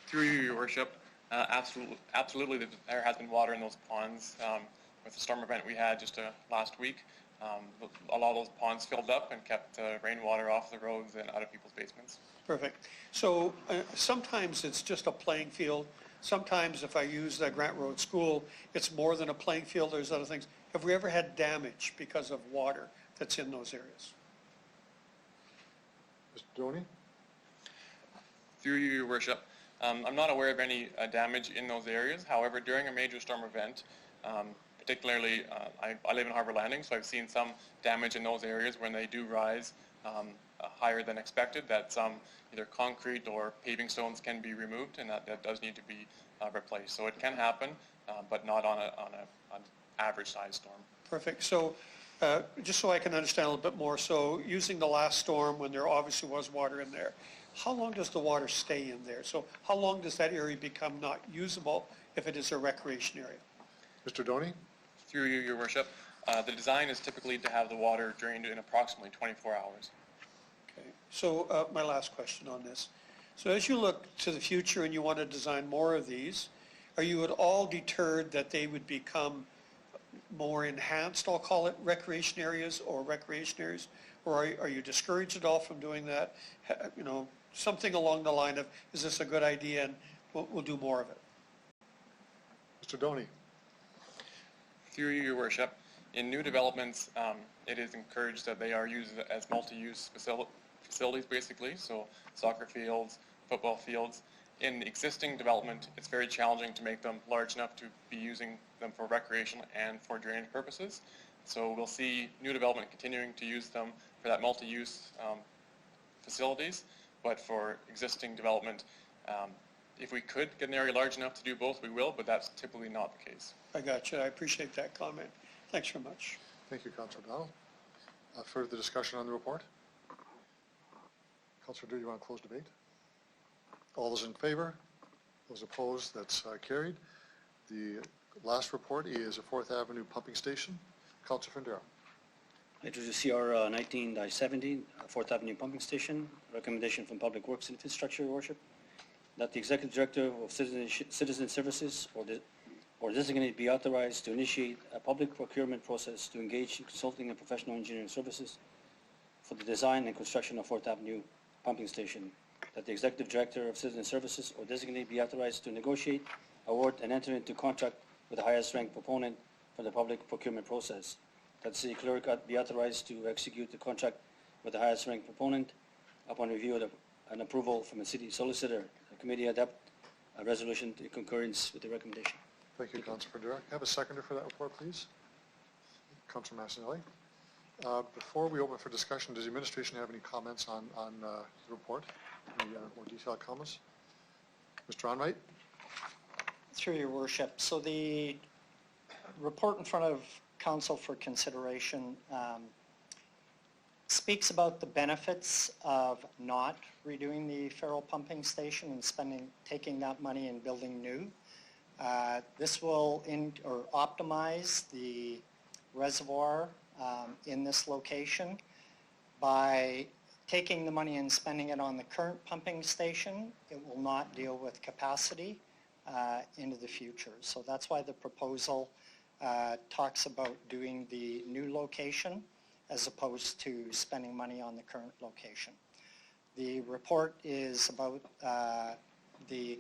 Through you, Your Worship, absolutely there has been water in those ponds. With the storm event we had just last week, a lot of those ponds filled up and kept rainwater off the roads and out of people's basements. Perfect. So sometimes it's just a playing field. Sometimes if I use the Grant Road School, it's more than a playing field. There's other things. Have we ever had damage because of water that's in those areas? Mr. Doney. Through you, Your Worship, I'm not aware of any damage in those areas. However, during a major storm event, particularly, I live in Harbor Landing, so I've seen some damage in those areas when they do rise higher than expected, that some either concrete or paving stones can be removed, and that does need to be replaced. So it can happen, but not on an average size storm. Perfect. So just so I can understand a little bit more, so using the last storm when there obviously was water in there, how long does the water stay in there? So how long does that area become not usable if it is a recreation area? Mr. Doney? Through you, Your Worship, the design is typically to have the water drained in approximately 24 hours. Okay. So my last question on this. So as you look to the future and you want to design more of these, are you at all deterred that they would become more enhanced, I'll call it, recreation areas? Or are you discouraged at all from doing that? You know, something along the line of, is this a good idea and we'll do more of it? Mr. Doney? Through you, Your Worship, in new developments, it is encouraged that they are used as multi-use facilities, basically, so soccer fields, football fields. In existing development, it's very challenging to make them large enough to be using them for recreation and for drainage purposes. So we'll see new development continuing to use them for that multi-use facilities, but for existing development, if we could get an area large enough to do both, we will, but that's typically not the case. I got you. I appreciate that comment. Thanks very much. Thank you, Councillor O'Donnell. Further discussion on the report? Councillor Drew, you want to close debate? All those in favor? Those opposed? That's carried. The last report is a 4th Avenue pumping station. Councillor Findera. I introduce CR 19-17, 4th Avenue Pumping Station. Recommendation from Public Works and Infrastructure, Your Worship, that the Executive Director of Citizen Services or designate be authorized to initiate a public procurement process to engage in consulting and professional engineering services for the design and construction of 4th Avenue Pumping Station. That the Executive Director of Citizen Services or designate be authorized to negotiate, award, and enter into contract with the highest ranked proponent for the public procurement process. That the City Clerk be authorized to execute the contract with the highest ranked proponent upon review and approval from the City Solicitor. The Committee adopt a resolution in concurrence with the recommendation. Thank you, Councillor Findera. Can I have a seconder for that report, please? Councillor Massanelli. Before we open for discussion, does the administration have any comments on the report? Any more detailed comments? Mr. Onright? Through your worship. So the report in front of council for consideration speaks about the benefits of not redoing the Farrell pumping station and taking that money and building new. This will optimize the reservoir in this location. By taking the money and spending it on the current pumping station, it will not deal with capacity into the future. So that's why the proposal talks about doing the new location as opposed to spending money on the current location. The report is about the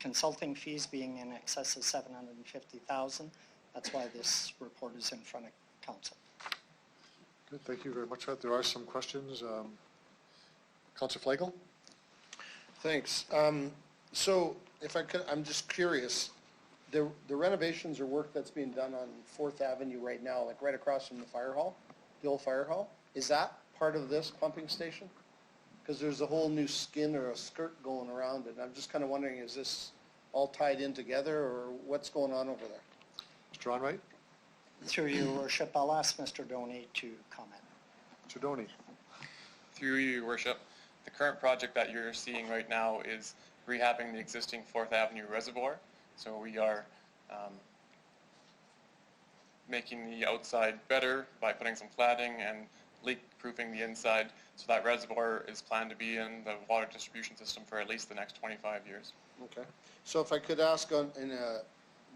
consulting fees being in excess of $750,000. That's why this report is in front of council. Good, thank you very much for that. There are some questions. Councillor Flagel? Thanks. So if I could, I'm just curious, the renovations or work that's being done on 4th Avenue right now, like right across from the fire hall, the old fire hall, is that part of this pumping station? Because there's a whole new skin or a skirt going around it. And I'm just kind of wondering, is this all tied in together or what's going on over there? Mr. Onright? Through your worship, I'll ask Mr. Doney to comment. Mr. Doney? Through you, Your Worship, the current project that you're seeing right now is rehabbing the existing 4th Avenue reservoir. So we are making the outside better by putting some cladding and leak-proofing the inside. So that reservoir is planned to be in the water distribution system for at least the next 25 years. Okay. So if I could ask in a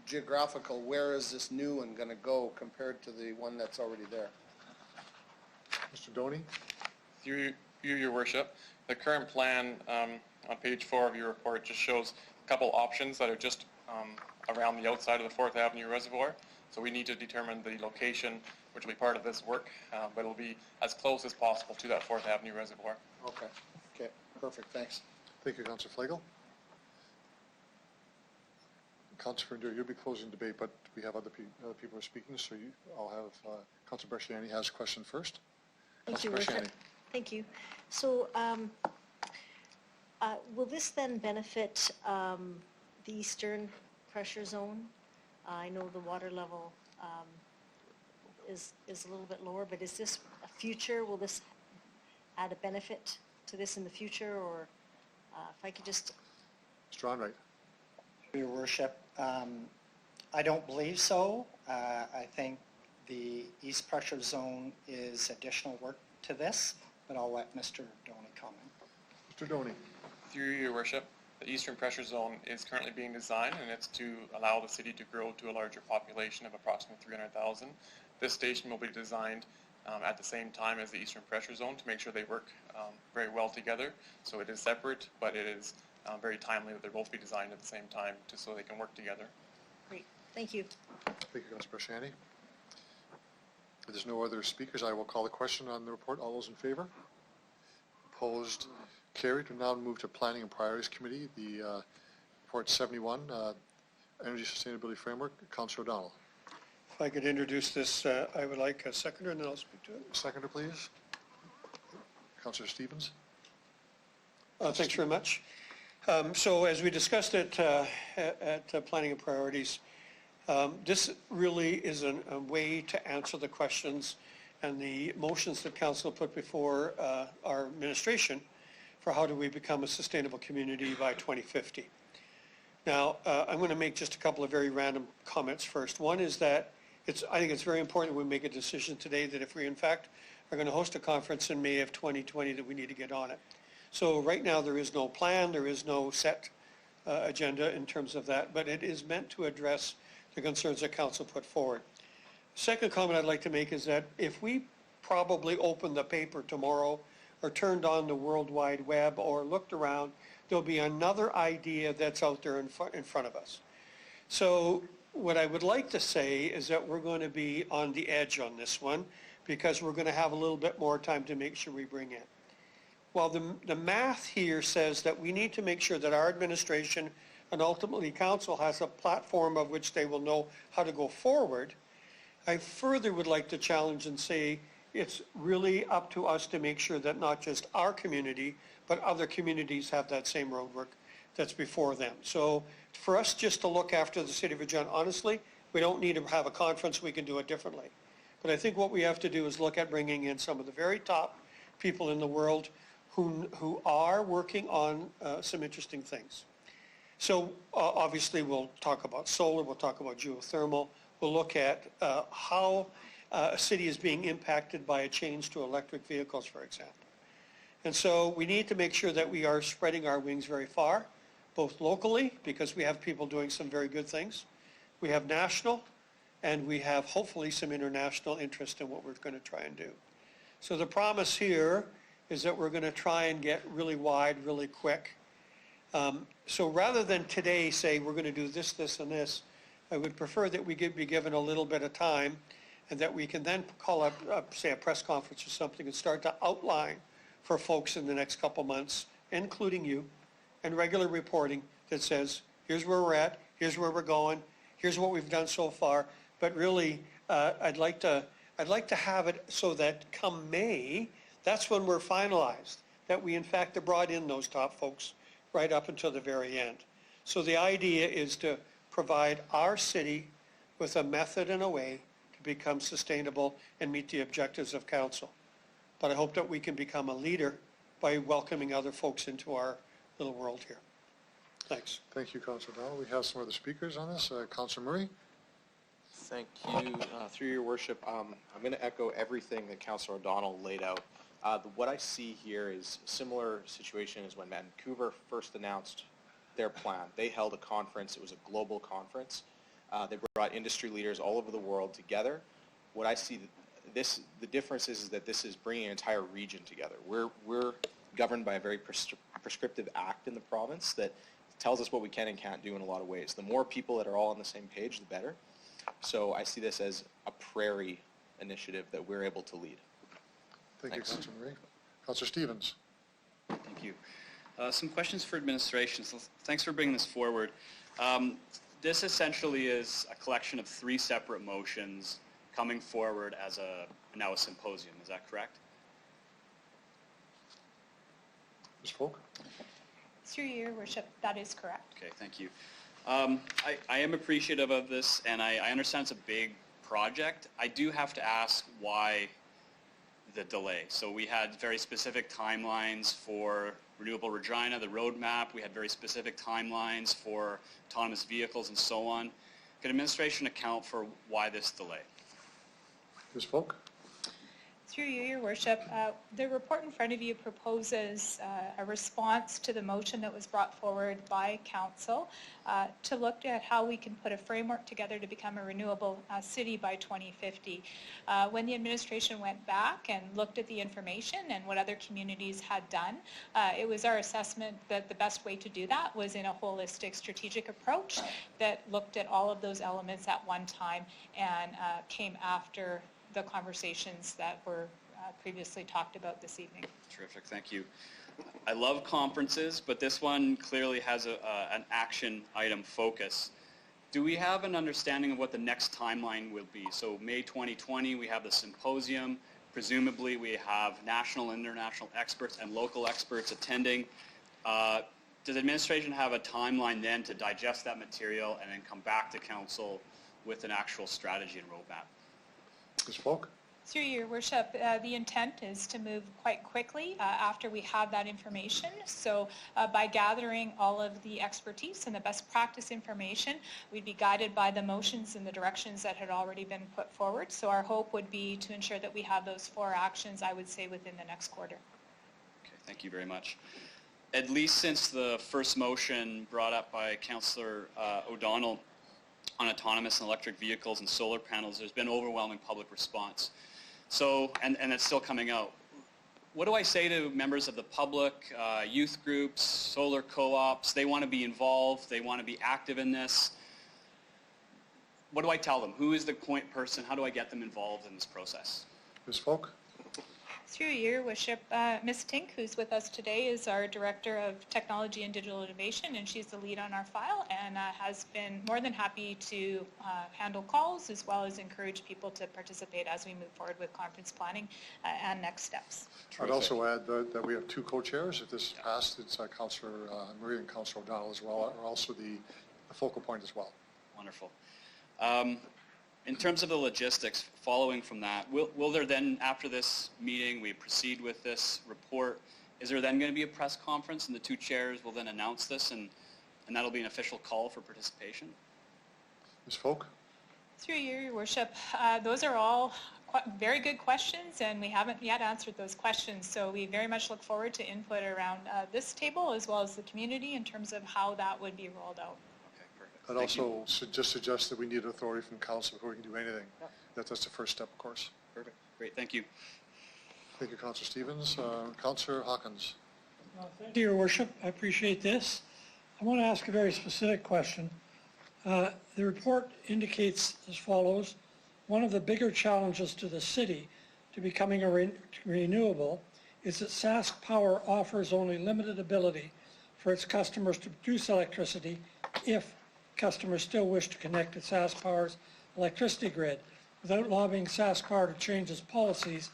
geographical, where is this new one going to go compared to the one that's already there? Mr. Doney? Through you, Your Worship, the current plan on page 4 of your report just shows a couple options that are just around the outside of the 4th Avenue reservoir. So we need to determine the location, which will be part of this work, but it'll be as close as possible to that 4th Avenue reservoir. Okay. Okay. Perfect. Thanks. Thank you, Councillor Flagel. Councilor Ferrier, you'll be closing debate, but we have other people are speaking, so I'll have Councilor Bresciani has a question first. Thank you, Councilor Worship. Bresciani. Thank you. So will this then benefit the eastern pressure zone? I know the water level is a little bit lower, but is this a future? Will this add a benefit to this in the future, or if I could just... Mr. Onright. Your Worship, I don't believe so. I think the east pressure zone is additional work to this, but I'll let Mr. Doney comment. Mr. Doney. Through your worship, the eastern pressure zone is currently being designed, and it's to allow the city to grow to a larger population of approximately 300,000. This station will be designed at the same time as the eastern pressure zone to make sure they work very well together. So it is separate, but it is very timely that they both be designed at the same time so they can work together. Great. Thank you. Thank you, Councilor Bresciani. If there's no other speakers, I will call the question on the report. All those in favor? Opposed? Carried. We now move to Planning and Priorities Committee. The report 71, Energy Sustainability Framework. Councilor O'Donnell. If I could introduce this, I would like a seconder, and then I'll speak to it. Seconder, please. Councilor Stevens. Thanks very much. So as we discussed at Planning and Priorities, this really is a way to answer the questions and the motions that Council put before our administration for how do we become a sustainable community by 2050. Now, I'm going to make just a couple of very random comments first. One is that I think it's very important we make a decision today that if we in fact are going to host a conference in May of 2020, that we need to get on it. So right now there is no plan, there is no set agenda in terms of that, but it is meant to address the concerns that Council put forward. Second comment I'd like to make is that if we probably opened the paper tomorrow or turned on the World Wide Web or looked around, there'll be another idea that's out there in front of us. So what I would like to say is that we're going to be on the edge on this one because we're going to have a little bit more time to make sure we bring in. While the math here says that we need to make sure that our administration and ultimately Council has a platform of which they will know how to go forward, I further would like to challenge and say it's really up to us to make sure that not just our community, but other communities have that same roadwork that's before them. So for us just to look after the City of Regina, honestly, we don't need to have a conference, we can do it differently. But I think what we have to do is look at bringing in some of the very top people in the world who are working on some interesting things. So obviously we'll talk about solar, we'll talk about geothermal, we'll look at how a city is being impacted by a change to electric vehicles, for example. And so we need to make sure that we are spreading our wings very far, both locally, because we have people doing some very good things. We have national, and we have hopefully some international interest in what we're going to try and do. So the promise here is that we're going to try and get really wide, really quick. So rather than today say we're going to do this, this, and this, I would prefer that we be given a little bit of time and that we can then call up, say, a press conference or something and start to outline for folks in the next couple months, including you, and regular reporting that says, here's where we're at, here's where we're going, here's what we've done so far. But really, I'd like to have it so that come May, that's when we're finalized, that we in fact have brought in those top folks right up until the very end. So the idea is to provide our city with a method and a way to become sustainable and meet the objectives of Council. But I hope that we can become a leader by welcoming other folks into our little world here. Thanks. Thank you, Councilor O'Donnell. We have some other speakers on this. Councilor Murray. Thank you. Through your worship, I'm going to echo everything that Councilor O'Donnell laid out. What I see here is a similar situation as when Vancouver first announced their plan. They held a conference. It was a global conference. They brought industry leaders all over the world together. What I see, the difference is that this is bringing an entire region together. We're governed by a very prescriptive act in the province that tells us what we can and can't do in a lot of ways. The more people that are all on the same page, the better. So I see this as a prairie initiative that we're able to lead. Thank you, Councilor Murray. Councilor Stevens. Thank you. Some questions for administration. So thanks for bringing this forward. This essentially is a collection of 3 separate motions coming forward as now a symposium. Is that correct? Ms. Folk? Through you, Your Worship, that is correct. Okay, thank you. I am appreciative of this, and I understand it's a big project. I do have to ask why the delay. So we had very specific timelines for Renewable Regina, the roadmap. We had very specific timelines for autonomous vehicles and so on. Could administration account for why this delay? Ms. Folk? Through you, Your Worship, the report in front of you proposes a response to the motion that was brought forward by Council to look at how we can put a framework together to become a renewable city by 2050. When the administration went back and looked at the information and what other communities had done, it was our assessment that the best way to do that was in a holistic strategic approach that looked at all of those elements at one time and came after the conversations that were previously talked about this evening. Terrific, thank you. I love conferences, but this one clearly has an action item focus. Do we have an understanding of what the next timeline will be? So May 2020, we have the symposium. Presumably, we have national and international experts and local experts attending. Does administration have a timeline then to digest that material and then come back to council with an actual strategy and roadmap? Ms. Folk? Through Your Worship, the intent is to move quite quickly after we have that information. So by gathering all of the expertise and the best practice information, we'd be guided by the motions and the directions that had already been put forward. So our hope would be to ensure that we have those 4 actions, I would say, within the next quarter. Okay, thank you very much. At least since the first motion brought up by Councillor O'Donnell on autonomous and electric vehicles and solar panels, there's been overwhelming public response. So, and it's still coming out. What do I say to members of the public, youth groups, solar co-ops? They want to be involved. They want to be active in this. What do I tell them? Who is the point person? How do I get them involved in this process? Ms. Folk? Through Your Worship, Ms. Tink, who's with us today, is our Director of Technology and Digital Innovation, and she's the lead on our file and has been more than happy to handle calls as well as encourage people to participate as we move forward with conference planning and next steps. I'd also add that we have 2 co-chairs. If this is passed, it's Councillor Murray and Councillor O'Donnell as well, are also the focal point as well. Wonderful. In terms of the logistics, following from that, will there then, after this meeting, we proceed with this report, is there then going to be a press conference and the 2 chairs will then announce this and that'll be an official call for participation? Ms. Folk? Through you, Your Worship, those are all very good questions and we haven't yet answered those questions. So we very much look forward to input around this table as well as the community in terms of how that would be rolled out. I'd also just suggest that we need authority from council before we can do anything. Yeah. That's the first step, of course. Perfect. Great. Thank you. Thank you, Councillor Stevens. Councillor Hawkins. Thank you, Your Worship. I appreciate this. I want to ask a very specific question. The report indicates as follows: one of the bigger challenges to the city to becoming a renewable is that Sask Power offers only limited ability for its customers to produce electricity if customers still wish to connect to Sask Power's electricity grid. Without lobbying Sask Power to change its policies,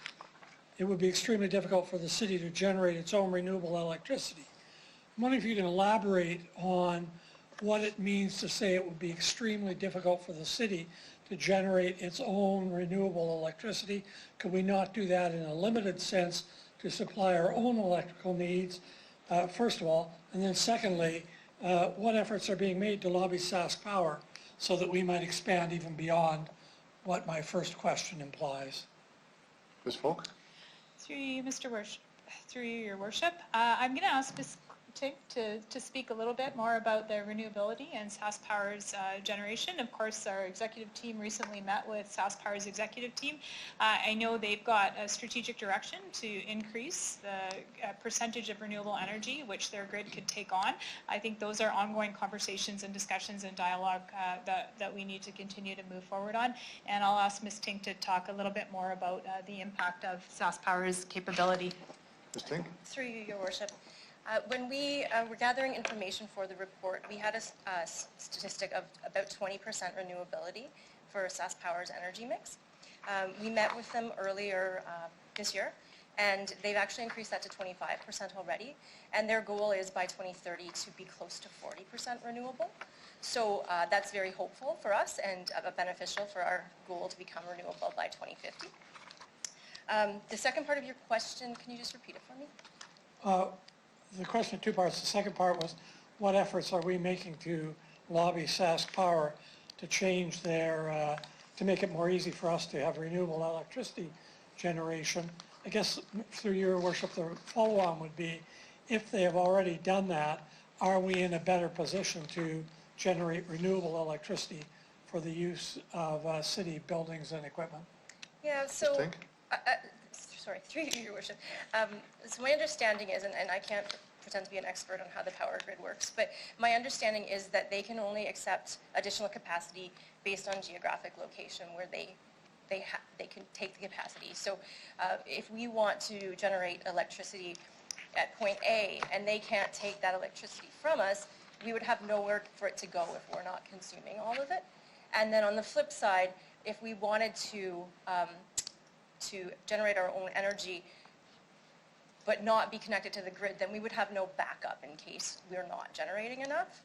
it would be extremely difficult for the city to generate its own renewable electricity. I'm wondering if you can elaborate on what it means to say it would be extremely difficult for the city to generate its own renewable electricity. Could we not do that in a limited sense to supply our own electrical needs, first of all? And then secondly, what efforts are being made to lobby Sask Power so that we might expand even beyond what my first question implies? Ms. Folk? Through you, Mr. Worship, through you, Your Worship, I'm going to ask Ms. Tink to speak a little bit more about the renewability and Sask Power's generation. Of course, our executive team recently met with Sask Power's executive team. I know they've got a strategic direction to increase the percentage of renewable energy which their grid could take on. I think those are ongoing conversations and discussions and dialogue that we need to continue to move forward on. And I'll ask Ms. Tink to talk a little bit more about the impact of Sask Power's capability. Ms. Tink? Through you, Your Worship. When we were gathering information for the report, we had a statistic of about 20% renewability for SaskPower's energy mix. We met with them earlier this year, and they've actually increased that to 25% already, and their goal is by 2030 to be close to 40% renewable. So that's very hopeful for us and beneficial for our goal to become renewable by 2050. The second part of your question, can you just repeat it for me? The question in two parts. The second part was, what efforts are we making to lobby Sask Power to change their, to make it more easy for us to have renewable electricity generation? I guess through your worship, the follow-on would be, if they have already done that, are we in a better position to generate renewable electricity for the use of city buildings and equipment? Yeah, so, sorry, through you, Your Worship. So my understanding is, and I can't pretend to be an expert on how the power grid works, but my understanding is that they can only accept additional capacity based on geographic location where they can take the capacity. So if we want to generate electricity at point A and they can't take that electricity from us, we would have nowhere for it to go if we're not consuming all of it. And then on the flip side, if we wanted to generate our own energy but not be connected to the grid, then we would have no backup in case we're not generating enough.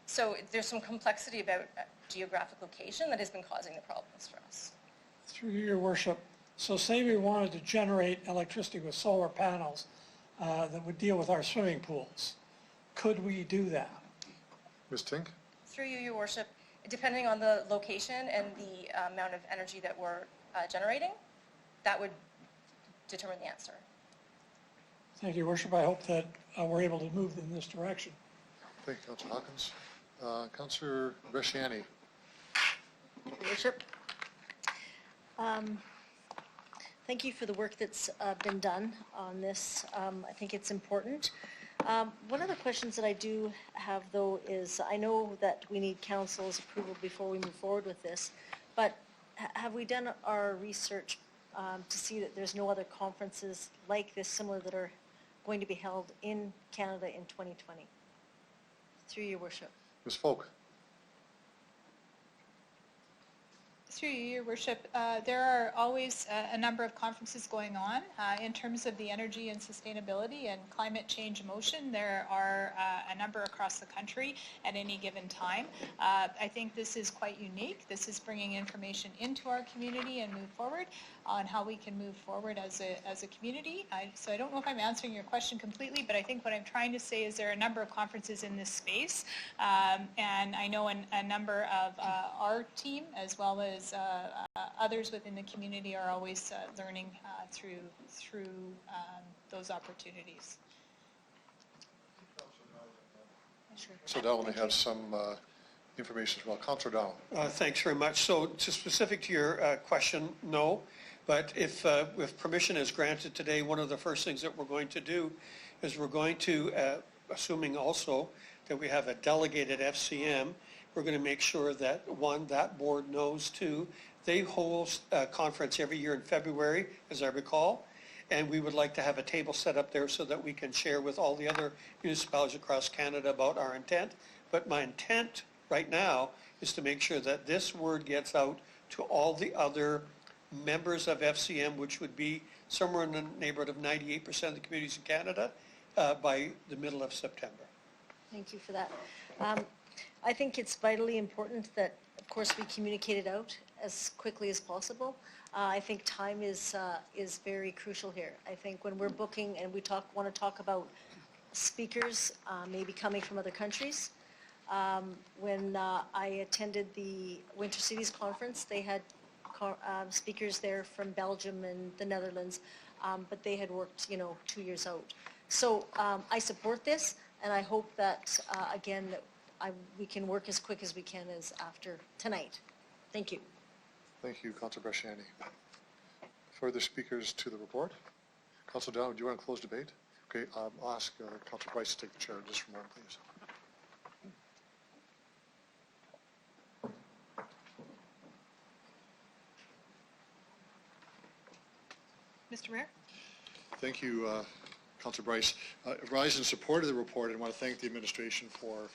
So there's some complexity about geographic location that has been causing the problems for us. Through your worship, so say we wanted to generate electricity with solar panels that would deal with our swimming pools. Could we do that? Ms. Tink? Through you, Your Worship, depending on the location and the amount of energy that we're generating, that would determine the answer. Thank you, Your Worship. I hope that we're able to move in this direction. Thank you, Councillor Hawkins. Councillor Bresciani. Your Worship. Thank you for the work that's been done on this. I think it's important. One of the questions that I do have, though, is I know that we need council's approval before we move forward with this, but have we done our research to see that there's no other conferences like this, similar, that are going to be held in Canada in 2020? Through your worship. Ms. Folk. Through you, Your Worship, there are always a number of conferences going on in terms of the energy and sustainability and climate change motion. There are a number across the country at any given time. I think this is quite unique. This is bringing information into our community and move forward on how we can move forward as a community. So I don't know if I'm answering your question completely, but I think what I'm trying to say is there are a number of conferences in this space, and I know a number of our team as well as others within the community are always learning through those opportunities. Sure. So Donald may have some information as well. Councillor Donald. Thanks very much. So specific to your question, no. But if permission is granted today, one of the first things that we're going to do is we're going to, assuming also that we have a delegated FCM, we're going to make sure that, one, that board knows, two, they host a conference every year in February, as I recall, and we would like to have a table set up there so that we can share with all the other municipalities across Canada about our intent. But my intent right now is to make sure that this word gets out to all the other members of FCM, which would be somewhere in the neighborhood of 98% of the communities in Canada by the middle of September. Thank you for that. I think it's vitally important that, of course, we communicate it out as quickly as possible. I think time is very crucial here. I think when we're booking and we want to talk about speakers maybe coming from other countries, when I attended the Winter Cities Conference, they had speakers there from Belgium and the Netherlands, but they had worked, 2 years out. So I support this, and I hope that, again, that we can work as quick as we can as after tonight. Thank you. Thank you, Councillor Bresciani. Further speakers to the report? Councillor Donald, do you want to close debate? Okay, I'll ask Councillor Price to take the chair just for a moment, please. Mr. Mayor? Thank you, Councillor Bryce. Rise in support of the report, and want to thank the administration for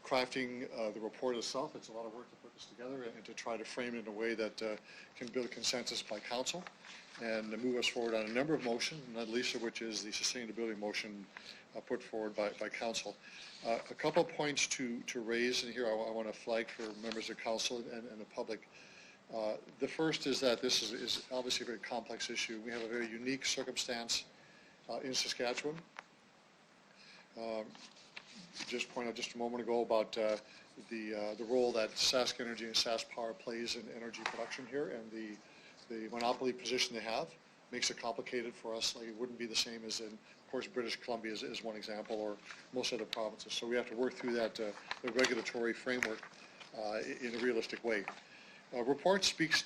crafting the report itself. It's a lot of work to put this together and to try to frame it in a way that can build consensus by council and move us forward on a number of motions, not least of which is the sustainability motion put forward by council. A couple of points to raise, and here I want to flag for members of council and the public. The first is that this is obviously a very complex issue. We have a very unique circumstance in Saskatchewan. Just pointed out just a moment ago about the role that Sask Energy and Sask Power plays in energy production here, and the monopoly position they have makes it complicated for us. Like, it wouldn't be the same as in, of course, British Columbia is one example, or most other provinces. So we have to work through that the regulatory framework in a realistic way. Report speaks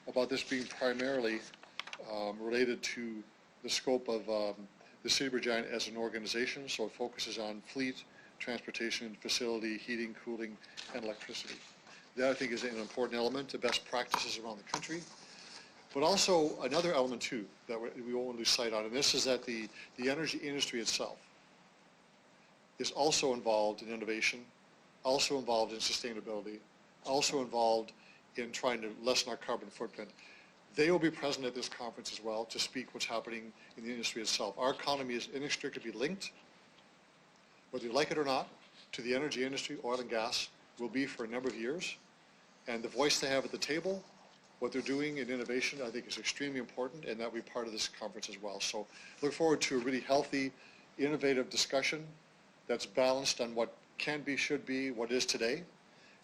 about this being primarily related to the scope of the City of Regina as an organization, so it focuses on fleet, transportation, facility, heating, cooling, and electricity. That, I think, is an important element, the best practices around the country. But also another element, too, that we won't lose sight on, and this is that the energy industry itself is also involved in innovation, also involved in sustainability, also involved in trying to lessen our carbon footprint. They will be present at this conference as well to speak what's happening in the industry itself. Our economy is inextricably linked, whether you like it or not, to the energy industry. Oil and gas will be for a number of years. And the voice they have at the table, what they're doing in innovation, I think is extremely important, and that will be part of this conference as well. So look forward to a really healthy, innovative discussion that's balanced on what can be, should be, what is today,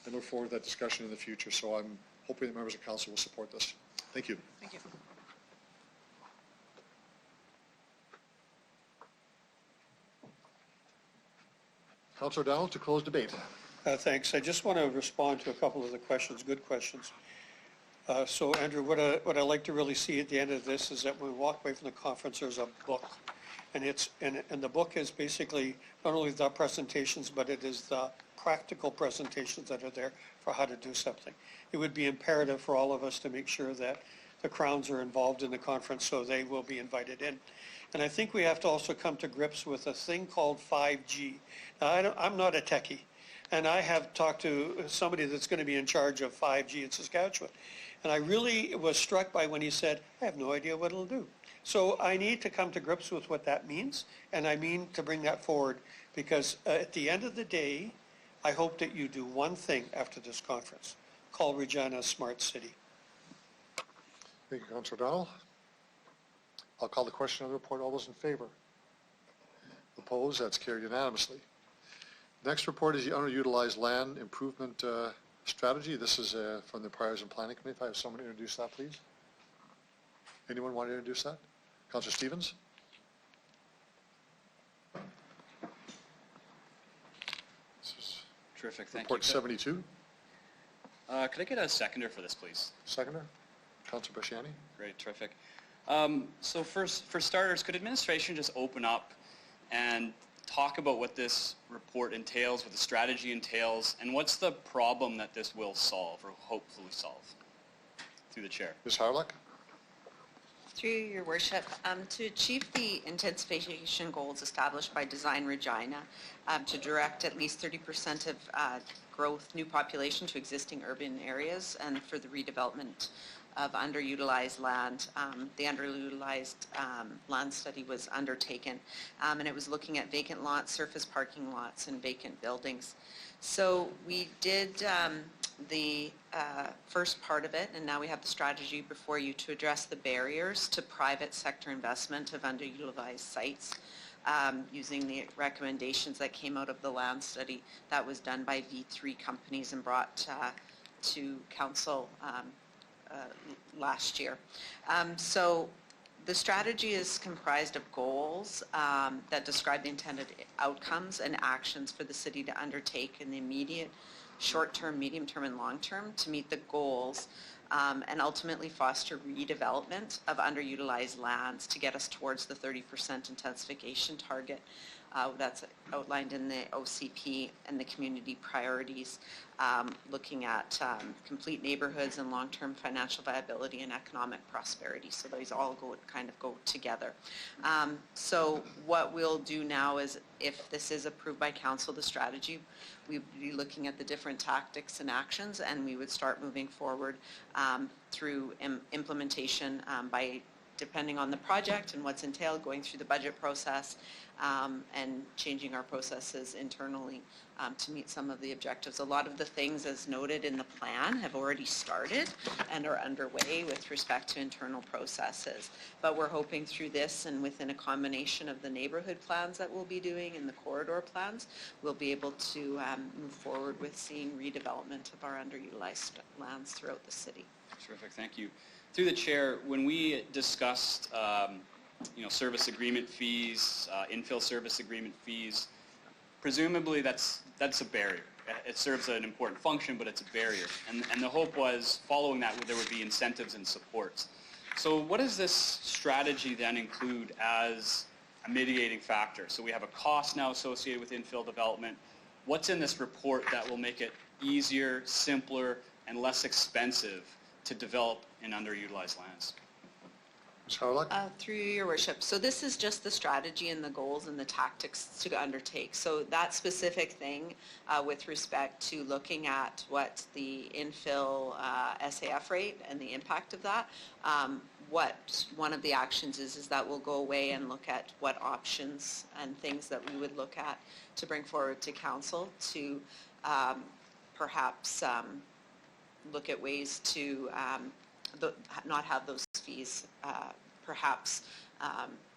and look forward to that discussion in the future. So I'm hoping the members of council will support this. Thank you. Thank you. Councillor O'Donnell to close debate. Thanks. I just want to respond to a couple of the questions, good questions. So Andrew, what I like to really see at the end of this is that when we walk away from the conference, there's a book. And the book is basically not only the presentations, but it is the practical presentations that are there for how to do something. It would be imperative for all of us to make sure that the Crowns are involved in the conference, so they will be invited in. And I think we have to also come to grips with a thing called 5G. Now, I'm not a techie, and I have talked to somebody that's going to be in charge of 5G in Saskatchewan. And I really was struck by when he said, I have no idea what it'll do. So I need to come to grips with what that means, and I mean to bring that forward, because at the end of the day, I hope that you do one thing after this conference, call Regina a smart city. Thank you, Councillor O'Donnell. I'll call the question on the report. All those in favor? Opposed? That's carried unanimously. Next report is the underutilized land improvement strategy. This is from the Priors and Planning Committee. If I have someone to introduce that, please. Anyone want to introduce that? Councillor Stevens? This is Terrific, thank report you. 72. Could I get a seconder for this, please? Seconder? Councillor Basciani? Great, terrific. So first, for starters, could administration just open up and talk about what this report entails, what the strategy entails, and what's the problem that this will solve, or hopefully solve? Through the chair. Ms. Harlock? Through your worship, to achieve the intensification goals established by Design Regina, to direct at least 30% of growth, new population to existing urban areas, and for the redevelopment of underutilized land. The underutilized land study was undertaken, and it was looking at vacant lots, surface parking lots, and vacant buildings. So we did the first part of it, and now we have the strategy before you to address the barriers to private sector investment of underutilized sites, using the recommendations that came out of the land study that was done by V3 companies and brought to council last year. So the strategy is comprised of goals that describe the intended outcomes and actions for the city to undertake in the immediate, short-term, medium-term, and long-term to meet the goals and ultimately foster redevelopment of underutilized lands to get us towards the 30% intensification target. That's outlined in the OCP and the community priorities, looking at complete neighborhoods and long-term financial viability and economic prosperity. So these all kind of go together. So what we'll do now is, if this is approved by council, the strategy, we would be looking at the different tactics and actions, and we would start moving forward through implementation by, depending on the project and what's entailed, going through the budget process and changing our processes internally to meet some of the objectives. A lot of the things, as noted in the plan, have already started and are underway with respect to internal processes. But we're hoping through this, and within a combination of the neighborhood plans that we'll be doing and the corridor plans, we'll be able to move forward with seeing redevelopment of our underutilized lands throughout the city. Terrific, thank you. Through the chair, when we discussed service agreement fees, infill service agreement fees, presumably that's a barrier. It serves an important function, but it's a barrier. And the hope was, following that, there would be incentives and supports. So what does this strategy then include as a mitigating factor? So we have a cost now associated with infill development. What's in this report that will make it easier, simpler, and less expensive to develop in underutilized lands? Ms. Howlett? Through your worship. So this is just the strategy and the goals and the tactics to undertake. So that specific thing with respect to looking at what the infill SAF rate and the impact of that, what one of the actions is that we'll go away and look at what options and things that we would look at to bring forward to council to perhaps look at ways to not have those fees perhaps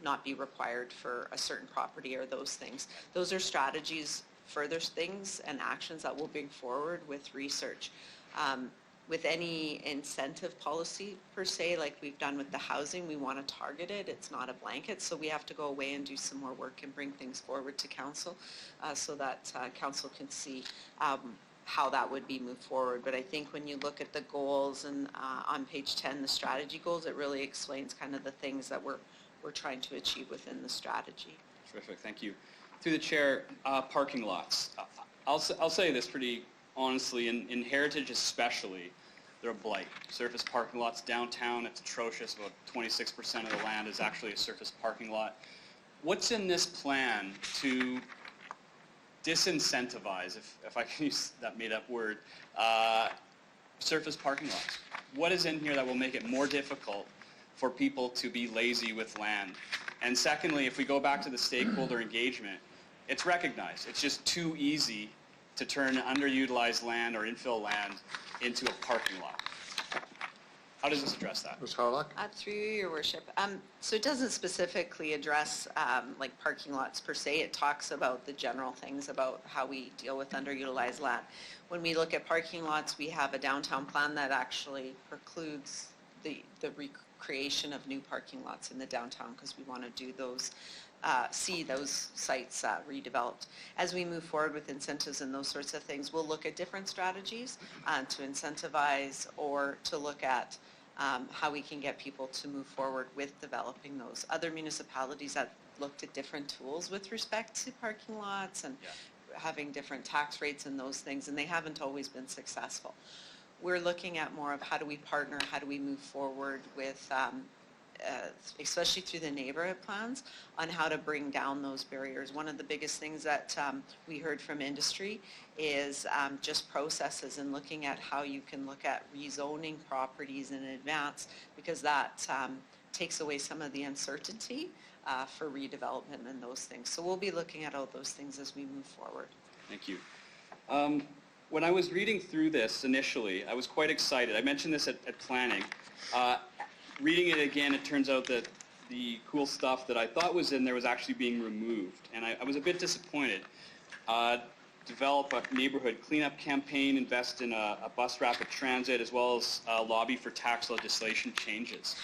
not be required for a certain property or those things. Those are strategies, further things and actions that we'll bring forward with research. With any incentive policy per se, like we've done with the housing, we want to target it. It's not a blanket, so we have to go away and do some more work and bring things forward to council so that council can see how that would be moved forward. But I think when you look at the goals and on page 10, the strategy goals, it really explains kind of the things that we're trying to achieve within the strategy. Terrific, thank you. Through the chair, parking lots. I'll say this pretty honestly, in Heritage especially, they're a blight. Surface parking lots downtown, it's atrocious. About 26% of the land is actually a surface parking lot. What's in this plan to disincentivize, if I can use that made-up word, surface parking lots? What is in here that will make it more difficult for people to be lazy with land? And secondly, if we go back to the stakeholder engagement, it's recognized. It's just too easy to turn underutilized land or infill land into a parking lot. How does this address that? Ms. Howlett? Through your worship. So it doesn't specifically address like parking lots per se. It talks about the general things about how we deal with underutilized land. When we look at parking lots, we have a downtown plan that actually precludes the recreation of new parking lots in the downtown because we want to do those, see those sites redeveloped. As we move forward with incentives and those sorts of things, we'll look at different strategies to incentivize or to look at how we can get people to move forward with developing those. Other municipalities have looked at different tools with respect to parking lots and having different tax rates and those things, and they haven't always been successful. We're looking at more of how do we partner, how do we move forward with, especially through the neighborhood plans, on how to bring down those barriers. One of the biggest things that we heard from industry is just processes and looking at how you can look at rezoning properties in advance, because that takes away some of the uncertainty for redevelopment and those things. So we'll be looking at all those things as we move forward. Thank you. When I was reading through this initially, I was quite excited. I mentioned this at planning. Reading it again, it turns out that the cool stuff that I thought was in there was actually being removed, and I was a bit disappointed. Develop a neighborhood cleanup campaign, invest in a bus rapid transit, as well as lobby for tax legislation changes.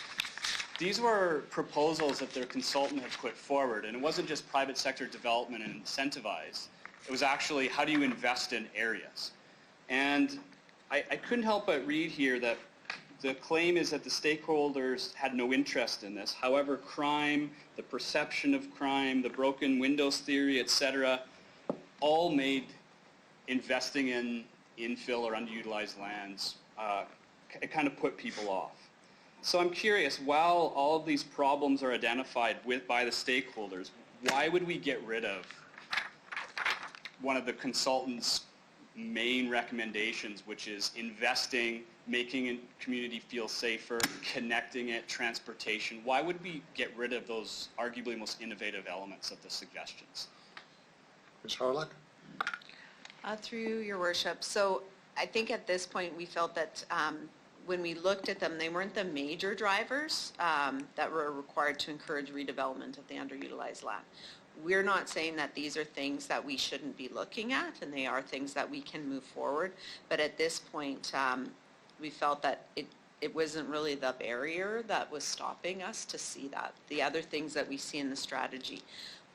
These were proposals that their consultant had put forward, and it wasn't just private sector development and incentivize. It was actually how do you invest in areas. And I couldn't help but read here that the claim is that the stakeholders had no interest in this. However, crime, the perception of crime, the broken windows theory, etc., all made investing in infill or underutilized lands, it kind of put people off. So I'm curious, while all of these problems are identified by the stakeholders, why would we get rid of one of the consultants' main recommendations, which is investing, making a community feel safer, connecting it, transportation? Why would we get rid of those arguably most innovative elements of the suggestions? Ms. Harlock? Through your worship. So I think at this point we felt that when we looked at them, they weren't the major drivers that were required to encourage redevelopment of the underutilized land. We're not saying that these are things that we shouldn't be looking at, and they are things that we can move forward. But at this point, we felt that it wasn't really the barrier that was stopping us to see that. The other things that we see in the strategy.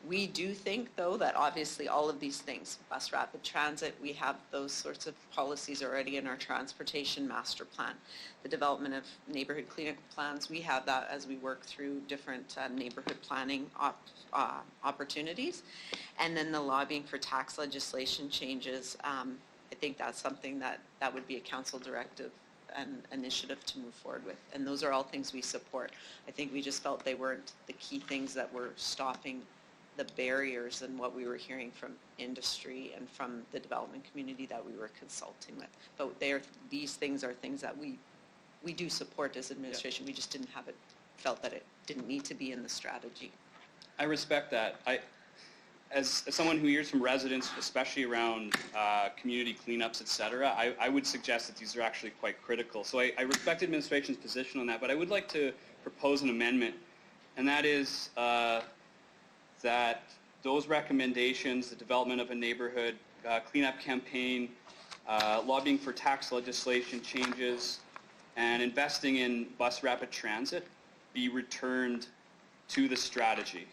We do think, though, that obviously all of these things, bus rapid transit, we have those sorts of policies already in our transportation master plan. The development of neighborhood cleanup plans, we have that as we work through different neighborhood planning opportunities. And then the lobbying for tax legislation changes, I think that's something that would be a council directive and initiative to move forward with. And those are all things we support. I think we just felt they weren't the key things that were stopping the barriers and what we were hearing from industry and from the development community that we were consulting with. But these things are things that we do support as administration. We just didn't have it, felt that it didn't need to be in the strategy. I respect that. As someone who hears from residents, especially around community cleanups, et cetera, I would suggest that these are actually quite critical. So I respect administration's position on that, but I would like to propose an amendment, and that is that those recommendations, the development of a neighborhood cleanup campaign, lobbying for tax legislation changes, and investing in bus rapid transit be returned to the strategy.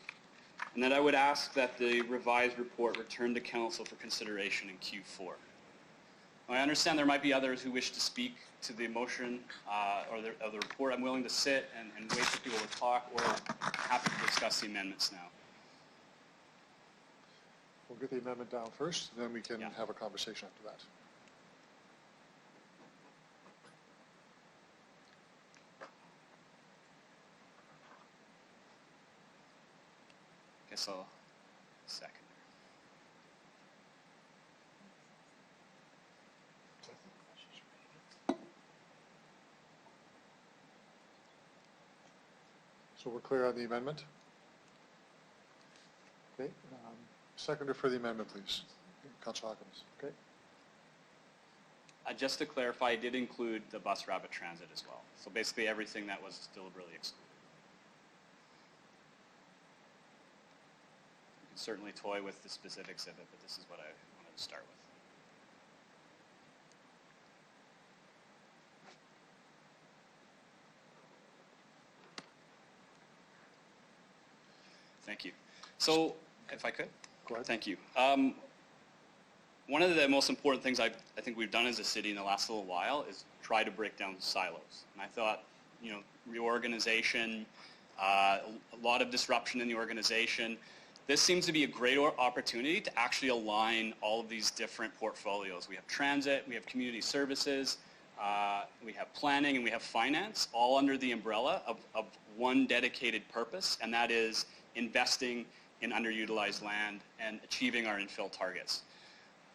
And that I would ask that the revised report return to council for consideration in Q4. Now, I understand there might be others who wish to speak to the motion or the report. I'm willing to sit and wait for people to talk, or happy to discuss the amendments now. We'll get the amendment down first, then we can have a conversation after that. Guess I'll second. So we're clear on the amendment? Okay. Seconder for the amendment, please. Councilor Hawkins. Okay. Just to clarify, I did include the bus rapid transit as well. So basically everything that was deliberately excluded. You can certainly toy with the specifics of it, but this is what I wanted to start with. Thank you. So, if I could? Go ahead. Thank you. One of the most important things I think we've done as a city in the last little while is try to break down silos. And I thought, reorganization, a lot of disruption in the organization. This seems to be a great opportunity to actually align all of these different portfolios. We have transit, we have community services, we have planning, and we have finance, all under the umbrella of one dedicated purpose, and that is investing in underutilized land and achieving our infill targets.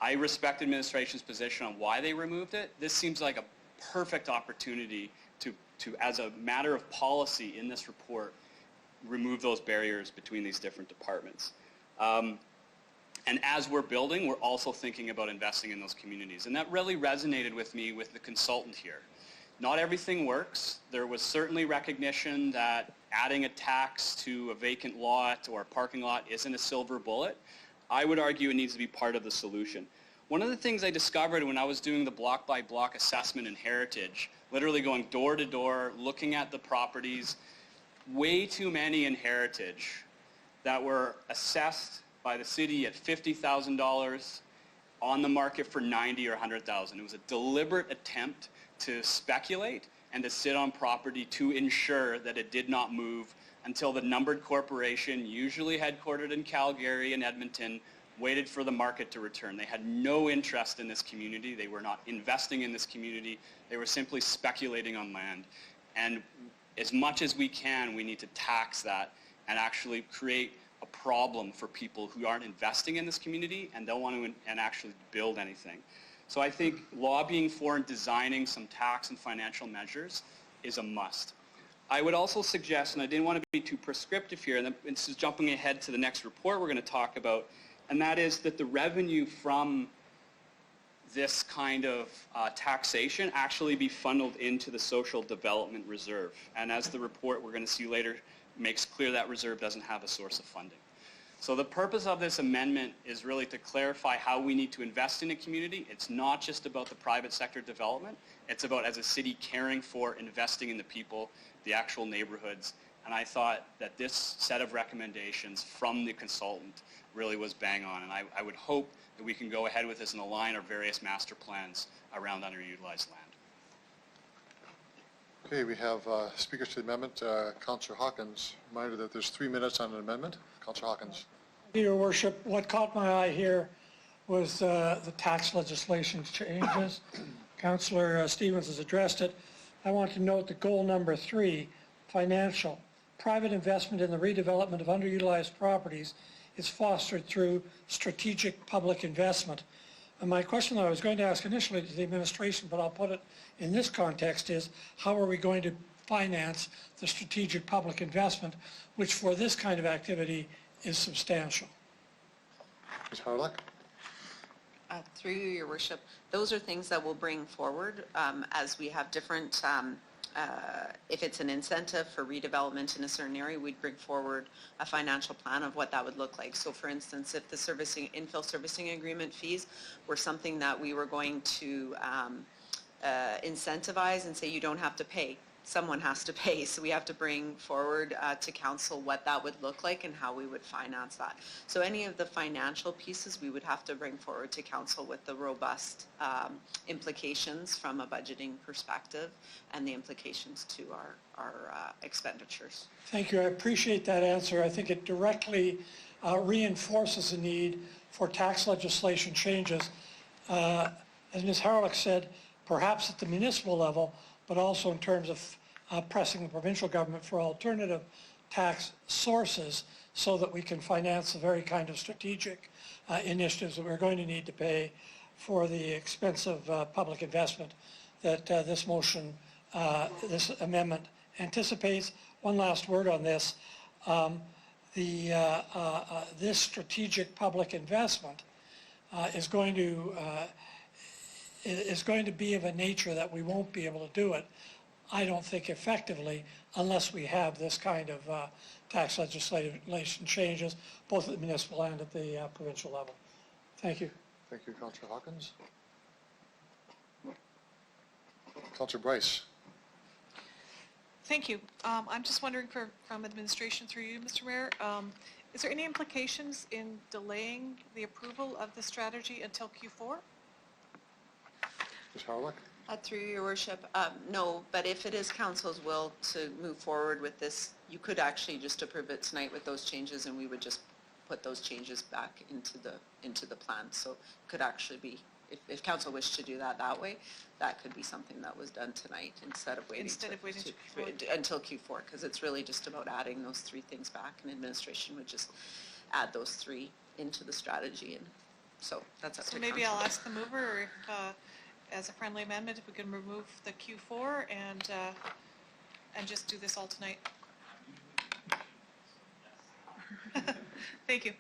I respect administration's position on why they removed it. This seems like a perfect opportunity to as a matter of policy in this report, remove those barriers between these different departments. And as we're building, we're also thinking about investing in those communities. And that really resonated with me with the consultant here. Not everything works. There was certainly recognition that adding a tax to a vacant lot or a parking lot isn't a silver bullet. I would argue it needs to be part of the solution. One of the things I discovered when I was doing the block-by-block assessment in Heritage, literally going door to door, looking at the properties, way too many in Heritage that were assessed by the city at $50,000 on the market for $90,000 or $100,000. It was a deliberate attempt to speculate and to sit on property to ensure that it did not move until the numbered corporation, usually headquartered in Calgary and Edmonton, waited for the market to return. They had no interest in this community. They were not investing in this community. They were simply speculating on land. And as much as we can, we need to tax that and actually create a problem for people who aren't investing in this community and don't want to and actually build anything. So I think lobbying for and designing some tax and financial measures is a must. I would also suggest, and I didn't want to be too prescriptive here, and this is jumping ahead to the next report we're going to talk about, and that is that the revenue from this kind of taxation actually be funneled into the social development reserve. And as the report we're going to see later makes clear, that reserve doesn't have a source of funding. So the purpose of this amendment is really to clarify how we need to invest in a community. It's not just about the private sector development. It's about, as a city, caring for, investing in the people, the actual neighborhoods. And I thought that this set of recommendations from the consultant really was bang on. And I would hope that we can go ahead with this and align our various master plans around underutilized land. Okay, we have speakers to the amendment. Councillor Hawkins, reminder that there's 3 minutes on an amendment. Councillor Hawkins. Your Worship, what caught my eye here was the tax legislation changes. Councillor Stevens has addressed it. I want to note that goal number 3, financial. Private investment in the redevelopment of underutilized properties is fostered through strategic public investment. And my question that I was going to ask initially to the administration, but I'll put it in this context, is how are we going to finance the strategic public investment, which for this kind of activity is substantial? Ms. Harlock? Through you, Your Worship, those are things that we'll bring forward as we have different, if it's an incentive for redevelopment in a certain area, we'd bring forward a financial plan of what that would look like. So for instance, if the infill servicing agreement fees were something that we were going to incentivize and say you don't have to pay, someone has to pay. So we have to bring forward to council what that would look like and how we would finance that. So any of the financial pieces we would have to bring forward to council with the robust implications from a budgeting perspective and the implications to our expenditures. Thank you. I appreciate that answer. I think it directly reinforces the need for tax legislation changes. As Ms. Harlock said, perhaps at the municipal level, but also in terms of pressing the provincial government for alternative tax sources so that we can finance the very kind of strategic initiatives that we're going to need to pay for the expensive public investment that this motion, this amendment anticipates. One last word on this. This strategic public investment is going to be of a nature that we won't be able to do it, I don't think, effectively unless we have this kind of tax legislation changes, both at the municipal and at the provincial level. Thank you. Thank you, Councillor Hawkins. Councillor Bryce. Thank you. I'm just wondering from administration through you, Mr. Mayor, is there any implications in delaying the approval of the strategy until Q4? Ms. Harlock? Through your worship, no, but if it is council's will to move forward with this, you could actually just approve it tonight with those changes and we would just put those changes back into the plan. So it could actually be, if council wished to do that way, that could be something that was done tonight instead of waiting until Q4, because it's really just about adding those 3 things back, and administration would just add those 3 into the strategy, and so that's up to council. So maybe I'll ask the mover, or if, as a friendly amendment, if we can remove the Q4 and just do this all tonight. Thank you. Thank you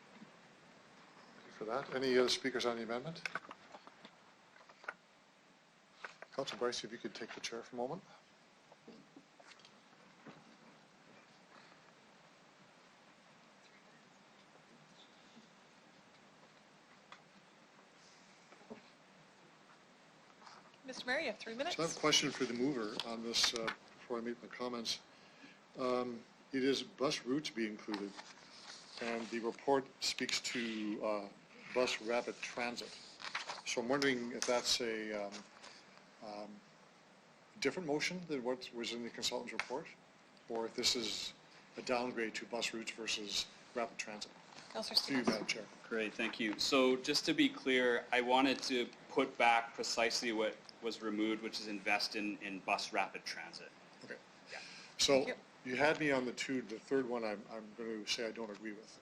for that. Any other speakers on the amendment? Councillor Bryce, if you could take the chair for a moment. Mr. Mayor, you have 3 minutes. So I have a question for the mover on this before I make my comments. It is bus routes be included, and the report speaks to bus rapid transit. So I'm wondering if that's a different motion than what was in the consultant's report, or if this is a downgrade to bus routes versus rapid transit. Councillor To you, Stevens. Madam Chair. Great, thank you. So just to be clear, I wanted to put back precisely what was removed, which is invest in bus rapid transit. Okay. So you had me on the third one I'm going to say I don't agree with.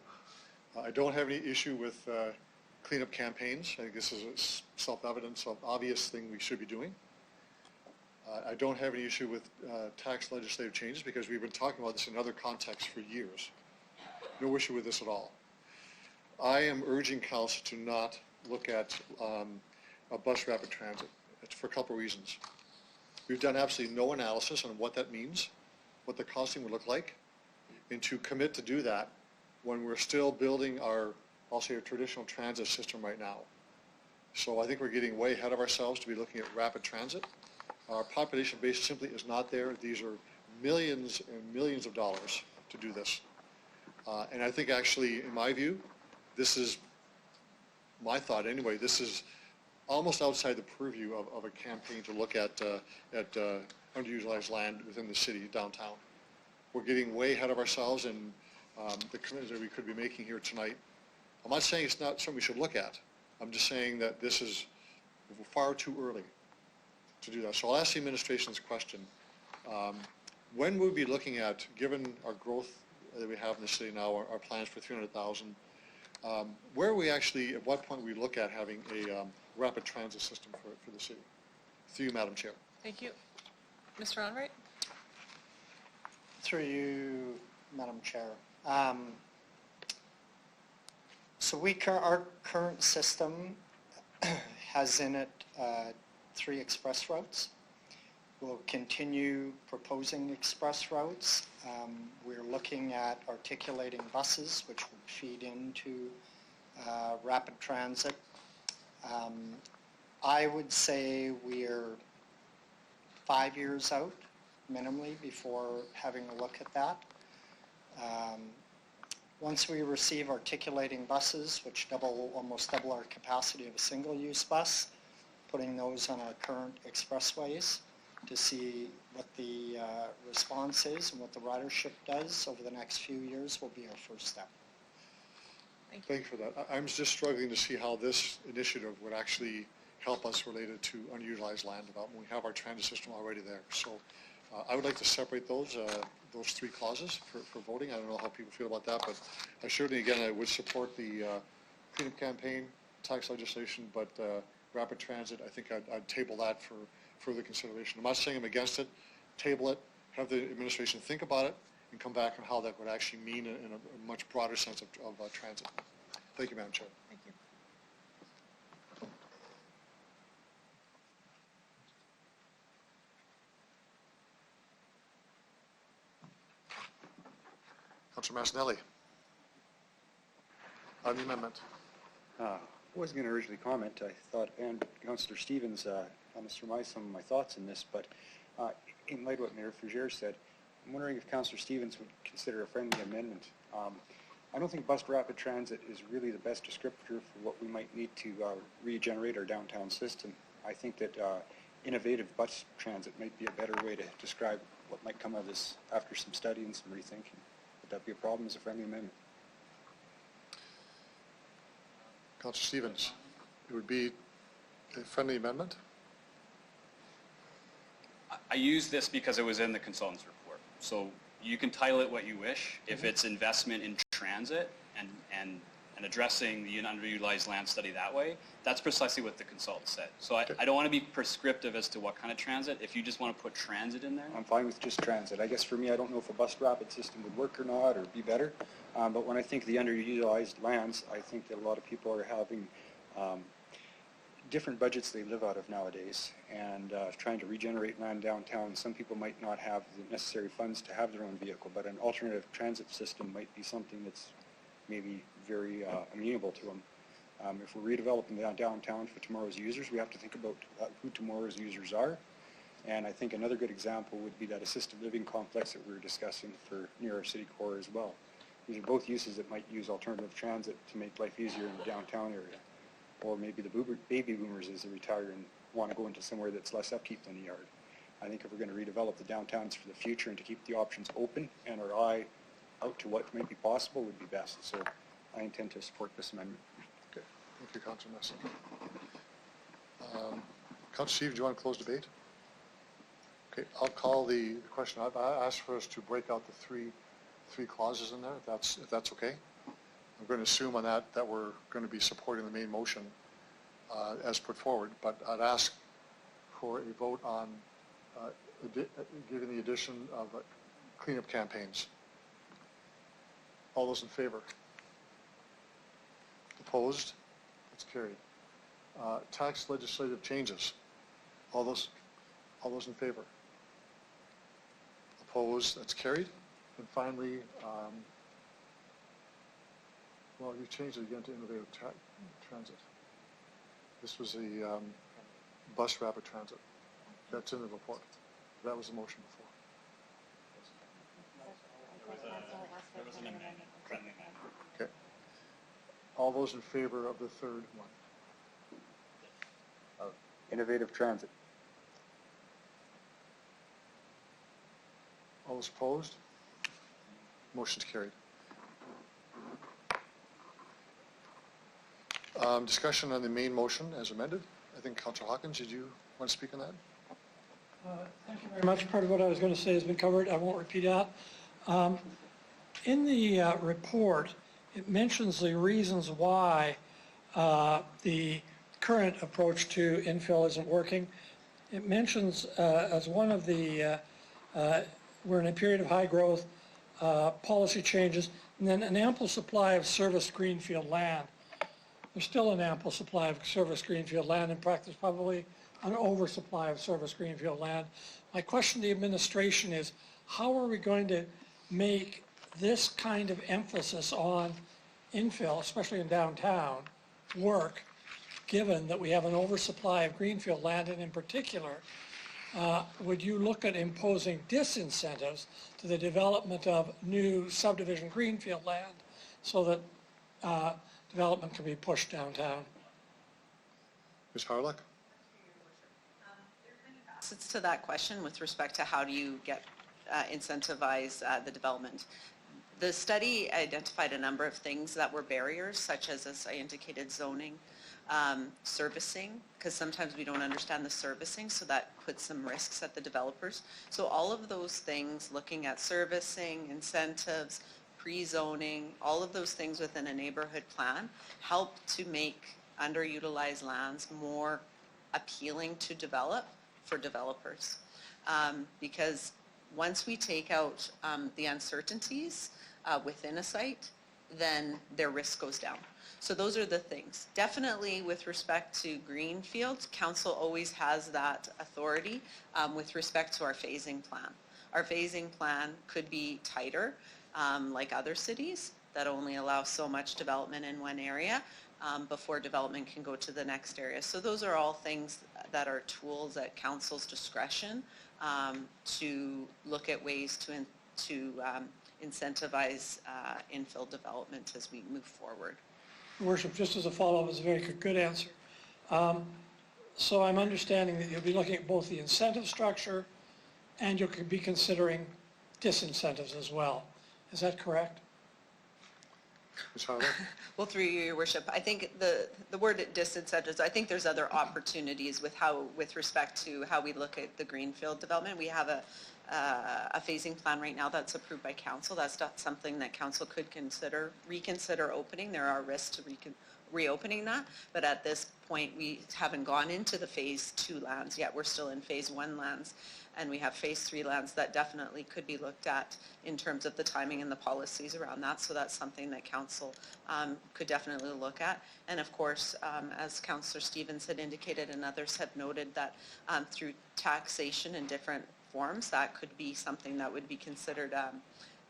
I don't have any issue with cleanup campaigns. I think this is a self-evident, obvious thing we should be doing. I don't have any issue with tax legislative changes because we've been talking about this in other contexts for years. No issue with this at all. I am urging council to not look at a bus rapid transit. It's for a couple of reasons. We've done absolutely no analysis on what that means, what the costing would look like, and to commit to do that when we're still building our, I'll say, our traditional transit system right now. So I think we're getting way ahead of ourselves to be looking at rapid transit. Our population base simply is not there. These are millions and millions of dollars to do this. And I think actually, in my view, this is, my thought anyway, this is almost outside the purview of a campaign to look at underutilized land within the city downtown. We're getting way ahead of ourselves and the commitments that we could be making here tonight. I'm not saying it's not something we should look at. I'm just saying that this is far too early to do that. So I'll ask the administration this question. When will we be looking at, given our growth that we have in the city now, our plans for 300,000, where are we actually, at what point we look at having a rapid transit system for the city? Through you, Madam Chair. Thank you. Mr. Onright? Through you, Madam Chair. So our current system has in it 3 express routes. We'll continue proposing express routes. We're looking at articulating buses, which would feed into rapid transit. I would say we're 5 years out, minimally, before having a look at that. Once we receive articulating buses, which almost double our capacity of a single-use bus, putting those on our current expressways to see what the response is and what the ridership does over the next few years will be our first step. Thank you for that. I'm just struggling to see how this initiative would actually help us related to underutilized land development. We have our transit system already there. So I would like to separate those 3 clauses for voting. I don't know how people feel about that, but I certainly, again, I would support the cleanup campaign, tax legislation, but rapid transit, I think I'd table that for further consideration. I'm not saying I'm against it. Table it, have the administration think about it, and come back on how that would actually mean in a much broader sense of transit. Thank you, Madam Chair. Thank you. Councilor Massinelli. On the amendment. I was going to originally comment. I thought, and Councillor Stevens kind of surmised some of my thoughts in this, but in light of what Mayor Fougere said, I'm wondering if Councillor Stevens would consider a friendly amendment. I don't think bus rapid transit is really the best descriptor for what we might need to regenerate our downtown system. I think that innovative bus transit might be a better way to describe what might come of this after some study and some rethinking. Would that be a problem as a friendly amendment? Councillor Stevens, it would be a friendly amendment? I use this because it was in the consultant's report. So you can title it what you wish. If it's investment in transit and addressing the underutilized land study that way, that's precisely what the consultant said. So I don't want to be prescriptive as to what kind of transit. If you just want to put transit in there. I'm fine with just transit. I guess for me, I don't know if a bus rapid system would work or not or be better. But when I think of the underutilized lands, I think that a lot of people are having different budgets they live out of nowadays and trying to regenerate land downtown. Some people might not have the necessary funds to have their own vehicle, but an alternative transit system might be something that's maybe very amenable to them. If we're redeveloping downtown for tomorrow's users, we have to think about who tomorrow's users are. And I think another good example would be that assisted living complex that we were discussing for near our city core as well. These are both uses that might use alternative transit to make life easier in the downtown area. Or maybe the baby boomers as they retire and want to go into somewhere that's less upkeep than the yard. I think if we're going to redevelop the downtowns for the future and to keep the options open and our eye out to what might be possible would be best. So I intend to support this amendment. Okay, thank you, Councillor Messon. Councillor Steve, do you want to close debate? Okay, I'll call the question. I've asked for us to break out the three clauses in there, if that's okay. I'm going to assume on that we're going to be supporting the main motion as put forward, but I'd ask for a vote on giving the addition of cleanup campaigns. All those in favor? Opposed? That's carried. Tax legislative changes. All those in favor? Opposed? That's carried. And finally, well, you changed it again to innovative transit. This was the bus rapid transit. That's in the report. That was the motion before. There was an amendment. Okay. All those in favor of the third one? Innovative transit. All those opposed? Motion's carried. Discussion on the main motion as amended. I think Councillor Hawkins, did you want to speak on that? Thank you very much. Part of what I was going to say has been covered. I won't repeat that. In the report, it mentions the reasons why the current approach to infill isn't working. It mentions as one of the, we're in a period of high growth, policy changes, and then an ample supply of service greenfield land. There's still an ample supply of service greenfield land. In practice, probably an oversupply of service greenfield land. My question to the administration is, how are we going to make this kind of emphasis on infill, especially in downtown, work, given that we have an oversupply of greenfield land, and in particular, would you look at imposing disincentives to the development of new subdivision greenfield land so that development can be pushed downtown? Ms. Harlock? Facets to that question with respect to how do you get incentivize the development. The study identified a number of things that were barriers, such as I indicated, zoning, servicing, because sometimes we don't understand the servicing, so that puts some risks at the developers. So all of those things, looking at servicing, incentives, pre-zoning, all of those things within a neighborhood plan help to make underutilized lands more appealing to develop for developers. Because once we take out the uncertainties within a site, then their risk goes down. So those are the things. Definitely with respect to greenfield, council always has that authority with respect to our phasing plan. Our phasing plan could be tighter, like other cities that only allow so much development in one area before development can go to the next area. So those are all things that are tools at council's discretion to look at ways to incentivize infill development as we move forward. Your Worship, just as a follow-up, is a very good answer. So I'm understanding that you'll be looking at both the incentive structure and you'll be considering disincentives as well. Is that correct? Ms. Harlock? Well, through you, Your Worship, I think the word disincentives, I think there's other opportunities with respect to how we look at the greenfield development. We have a phasing plan right now that's approved by council. That's not something that council could reconsider opening. There are risks to reopening that, but at this point we haven't gone into the phase 2 lands yet. We're still in phase 1 lands, and we have phase 3 lands that definitely could be looked at in terms of the timing and the policies around that. So that's something that council could definitely look at. And of course, as Councillor Stevens had indicated and others have noted, that through taxation in different forms, that could be something that would be considered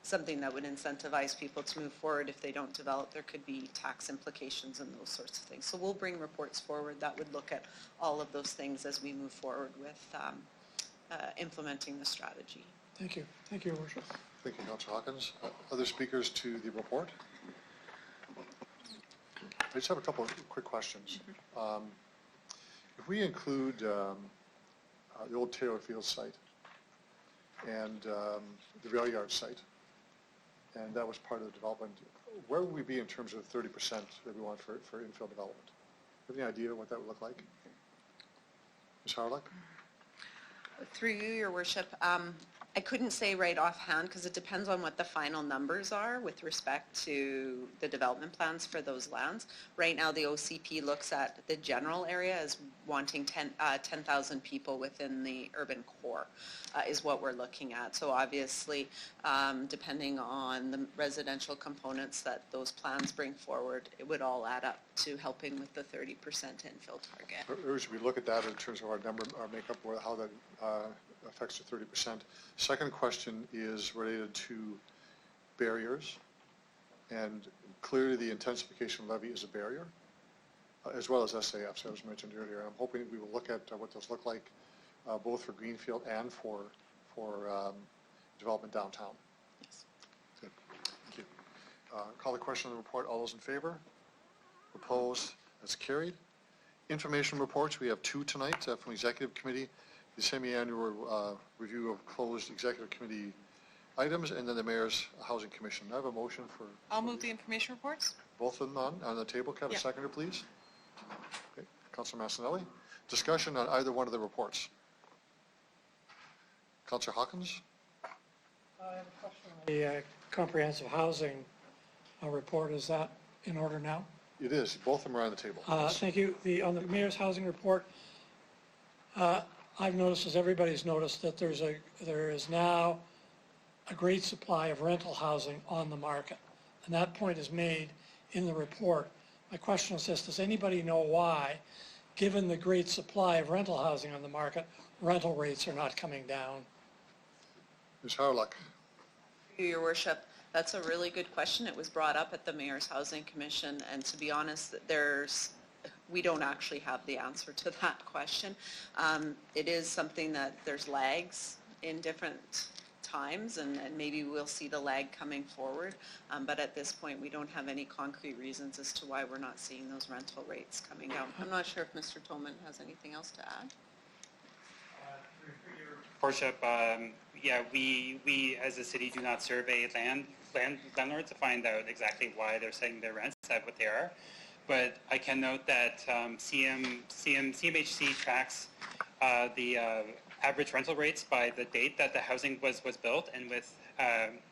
something that would incentivize people to move forward. If they don't develop, there could be tax implications and those sorts of things. So we'll bring reports forward that would look at all of those things as we move forward with implementing the strategy. Thank you. Thank you, Your Worship. Thank you, Councillor Hawkins. Other speakers to the report? I just have a couple of quick questions. If we include the old Taylor Field site, and the rail yard site. And that was part of the development. Where would we be in terms of the 30% that we want for infill development? Have any idea what that would look like? Ms. Harlock? Through you, Your Worship, I couldn't say right offhand because it depends on what the final numbers are with respect to the development plans for those lands. Right now, the OCP looks at the general area as wanting 10,000 people within the urban core is what we're looking at. So obviously, depending on the residential components that those plans bring forward, it would all add up to helping with the 30% infill target. Or should we look at that in terms of our number, our makeup, or how that affects the 30%? Second question is related to barriers, and clearly the intensification levy is a barrier, as well as SAFs, as mentioned earlier. I'm hoping we will look at what those look like, both for Greenfield and for development downtown. Yes. Good. Thank you. Call the question on the report. All those in favor? Opposed? That's carried. Information reports. We have two tonight from Executive Committee. The semi-annual review of closed Executive Committee items, and then the Mayor's Housing Commission. I have a motion for... I'll move the information reports. Both of them on the table. Can I have a seconder, please? Okay. Councilor Massanelli. Discussion on either one of the reports. Councilor Hawkins. I have a question on the comprehensive housing report. Is that in order now? It is. Both of them are on the table. Thank you. On the Mayor's housing report, I've noticed, as everybody's noticed, that there is now a great supply of rental housing on the market. And that point is made in the report. My question is this: does anybody know why, given the great supply of rental housing on the market, rental rates are not coming down? Ms. Harlock. Your Worship, that's a really good question. It was brought up at the Mayor's Housing Commission, and to be honest, we don't actually have the answer to that question. It is something that there's lags in different times, and maybe we'll see the lag coming forward. But at this point, we don't have any concrete reasons as to why we're not seeing those rental rates coming down. I'm not sure if Mr. Tolman has anything else to add. Worship, yeah, we as a city do not survey landlords to find out exactly why they're setting their rents at what they are. But I can note that CMHC tracks the average rental rates by the date that the housing was built, and with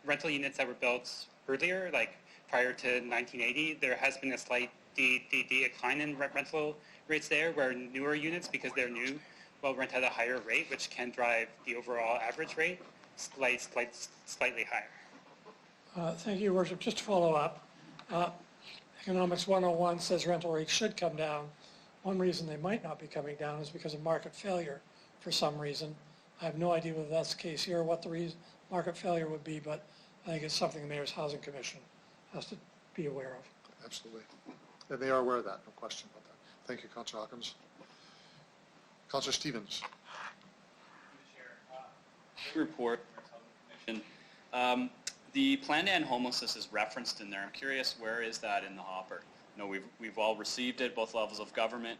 rental units that were built earlier, like prior to 1980, there has been a slight decline in rental rates there, where newer units, because they're new, will rent at a higher rate, which can drive the overall average rate slightly higher. Thank you, Your Worship. Just to follow up, Economics 101 says rental rates should come down. One reason they might not be coming down is because of market failure for some reason. I have no idea whether that's the case here or what the reason market failure would be, but I think it's something the Mayor's Housing Commission has to be aware of. Absolutely. And they are aware of that, no question about that. Thank you, Councilor Hawkins. Councilor Stevens. Report. The plan to end homelessness is referenced in there. I'm curious, where is that in the hopper? You know, we've all received it, both levels of government.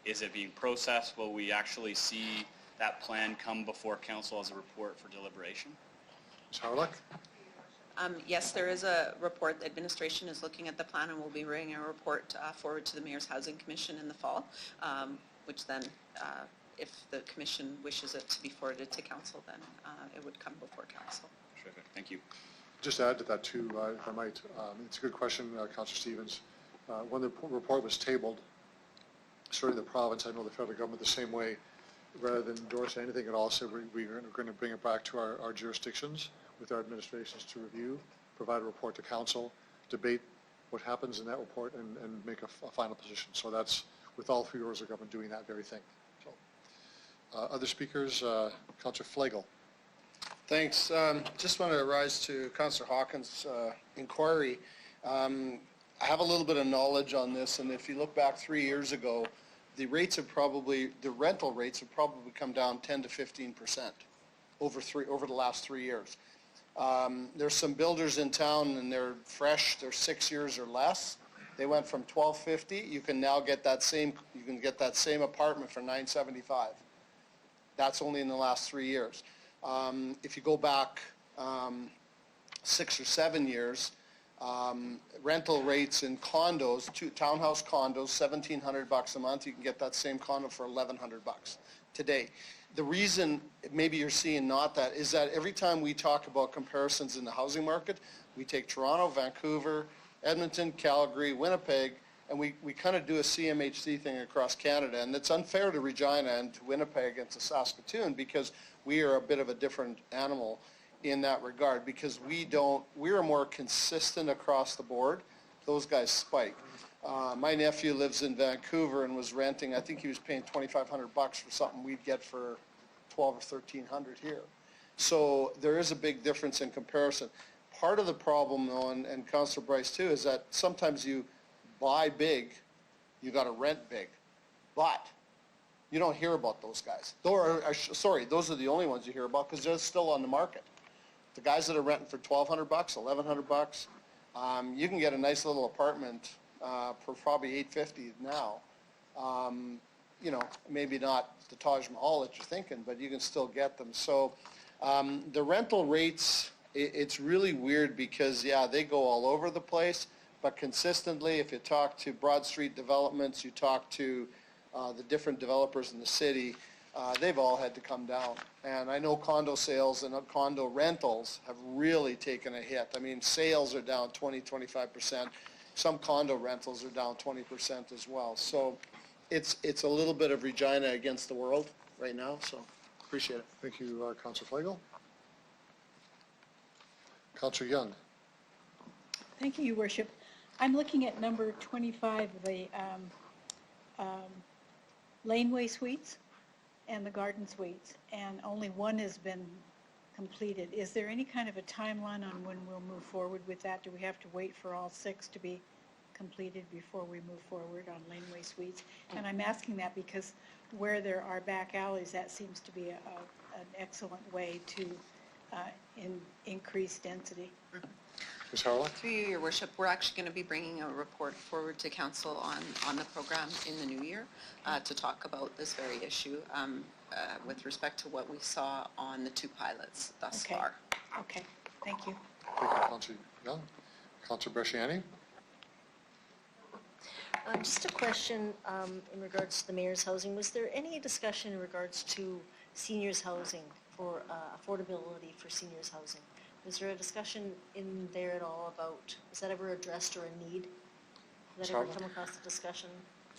Is it being processed? Will we actually see that plan come before council as a report for deliberation? Ms. Harlock? Yes, there is a report. The administration is looking at the plan, and we'll be bringing a report forward to the Mayor's Housing Commission in the fall, which then, if the commission wishes it to be forwarded to council, then it would come before council. Terrific. Thank you. Just add to that too, if I might. It's a good question, Councilor Stevens. When the report was tabled, certainly the province, I know the federal government the same way, rather than endorse anything at all, said we're going to bring it back to our jurisdictions with our administrations to review, provide a report to council, debate what happens in that report, and make a final position. So that's with all three orders of government doing that very thing. So, other speakers, Councilor Flagel. Thanks. Just want to rise to Councillor Hawkins' inquiry. I have a little bit of knowledge on this, and if you look back 3 years ago, the rental rates have probably come down 10 to 15% over the last 3 years. There's some builders in town, and they're fresh, they're 6 years or less. They went from $1,250. You can now get that same apartment for $975. That's only in the last 3 years. If you go back 6 or 7 years, rental rates in condos, townhouse condos, $1,700 a month. You can get that same condo for $1,100 today. The reason maybe you're seeing not that is that every time we talk about comparisons in the housing market, we take Toronto, Vancouver, Edmonton, Calgary, Winnipeg, and we kind of do a CMHC thing across Canada. And it's unfair to Regina and to Winnipeg and to Saskatoon because we are a bit of a different animal in that regard because we're more consistent across the board. Those guys spike. My nephew lives in Vancouver and was renting, I think he was paying $2,500 for something we'd get for $1,200 or $1,300 here. So there is a big difference in comparison. Part of the problem though, and Councillor Bryce too, is that sometimes you buy big, you got to rent big, but you don't hear about those guys. Those are the only ones you hear about because they're still on the market. The guys that are renting for $1,200, $1,100, you can get a nice little apartment for probably $850 now. You know, maybe not the Taj Mahal that you're thinking, but you can still get them. So the rental rates, it's really weird because, yeah, they go all over the place, but consistently, if you talk to Broad Street Developments, you talk to the different developers in the city, they've all had to come down. And I know condo sales and condo rentals have really taken a hit. I mean, sales are down 20-25%. Some condo rentals are down 20% as well. So it's a little bit of Regina against the world right now, so appreciate it. Thank you, Councillor Flagel. Councillor Young. Thank you, Your Worship. I'm looking at number 25, the laneway suites and the garden suites, and only one has been completed. Is there any kind of a timeline on when we'll move forward with that? Do we have to wait for all 6 to be completed before we move forward on laneway suites? And I'm asking that because where there are back alleys, that seems to be an excellent way to increase density. Ms. Harlock? Through you, Your Worship, we're actually going to be bringing a report forward to Council on the program in the new year to talk about this very issue with respect to what we saw on the 2 pilots thus far. Okay, thank you. Thank you, Councillor Young. Councillor Bresciani? Just a question in regards to the mayor's housing. Was there any discussion in regards to seniors housing for affordability for seniors housing? Was there a discussion in there at all about, was that ever addressed or a need? Did that ever come across the discussion?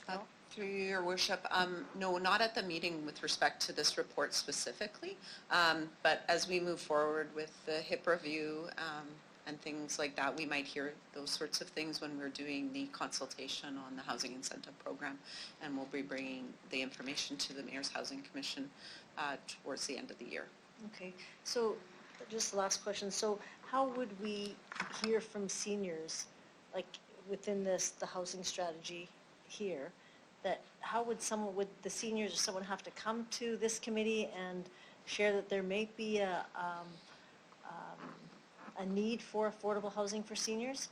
No? Through you, Your Worship, no, not at the meeting with respect to this report specifically, but as we move forward with the HIP review and things like that, we might hear those sorts of things when we're doing the consultation on the Housing Incentive Program, and we'll be bringing the information to the Mayor's Housing Commission towards the end of the year. Okay, so just the last question. So how would we hear from seniors, like within the housing strategy here, that how would the seniors or someone have to come to this committee and share that there may be a need for affordable housing for seniors?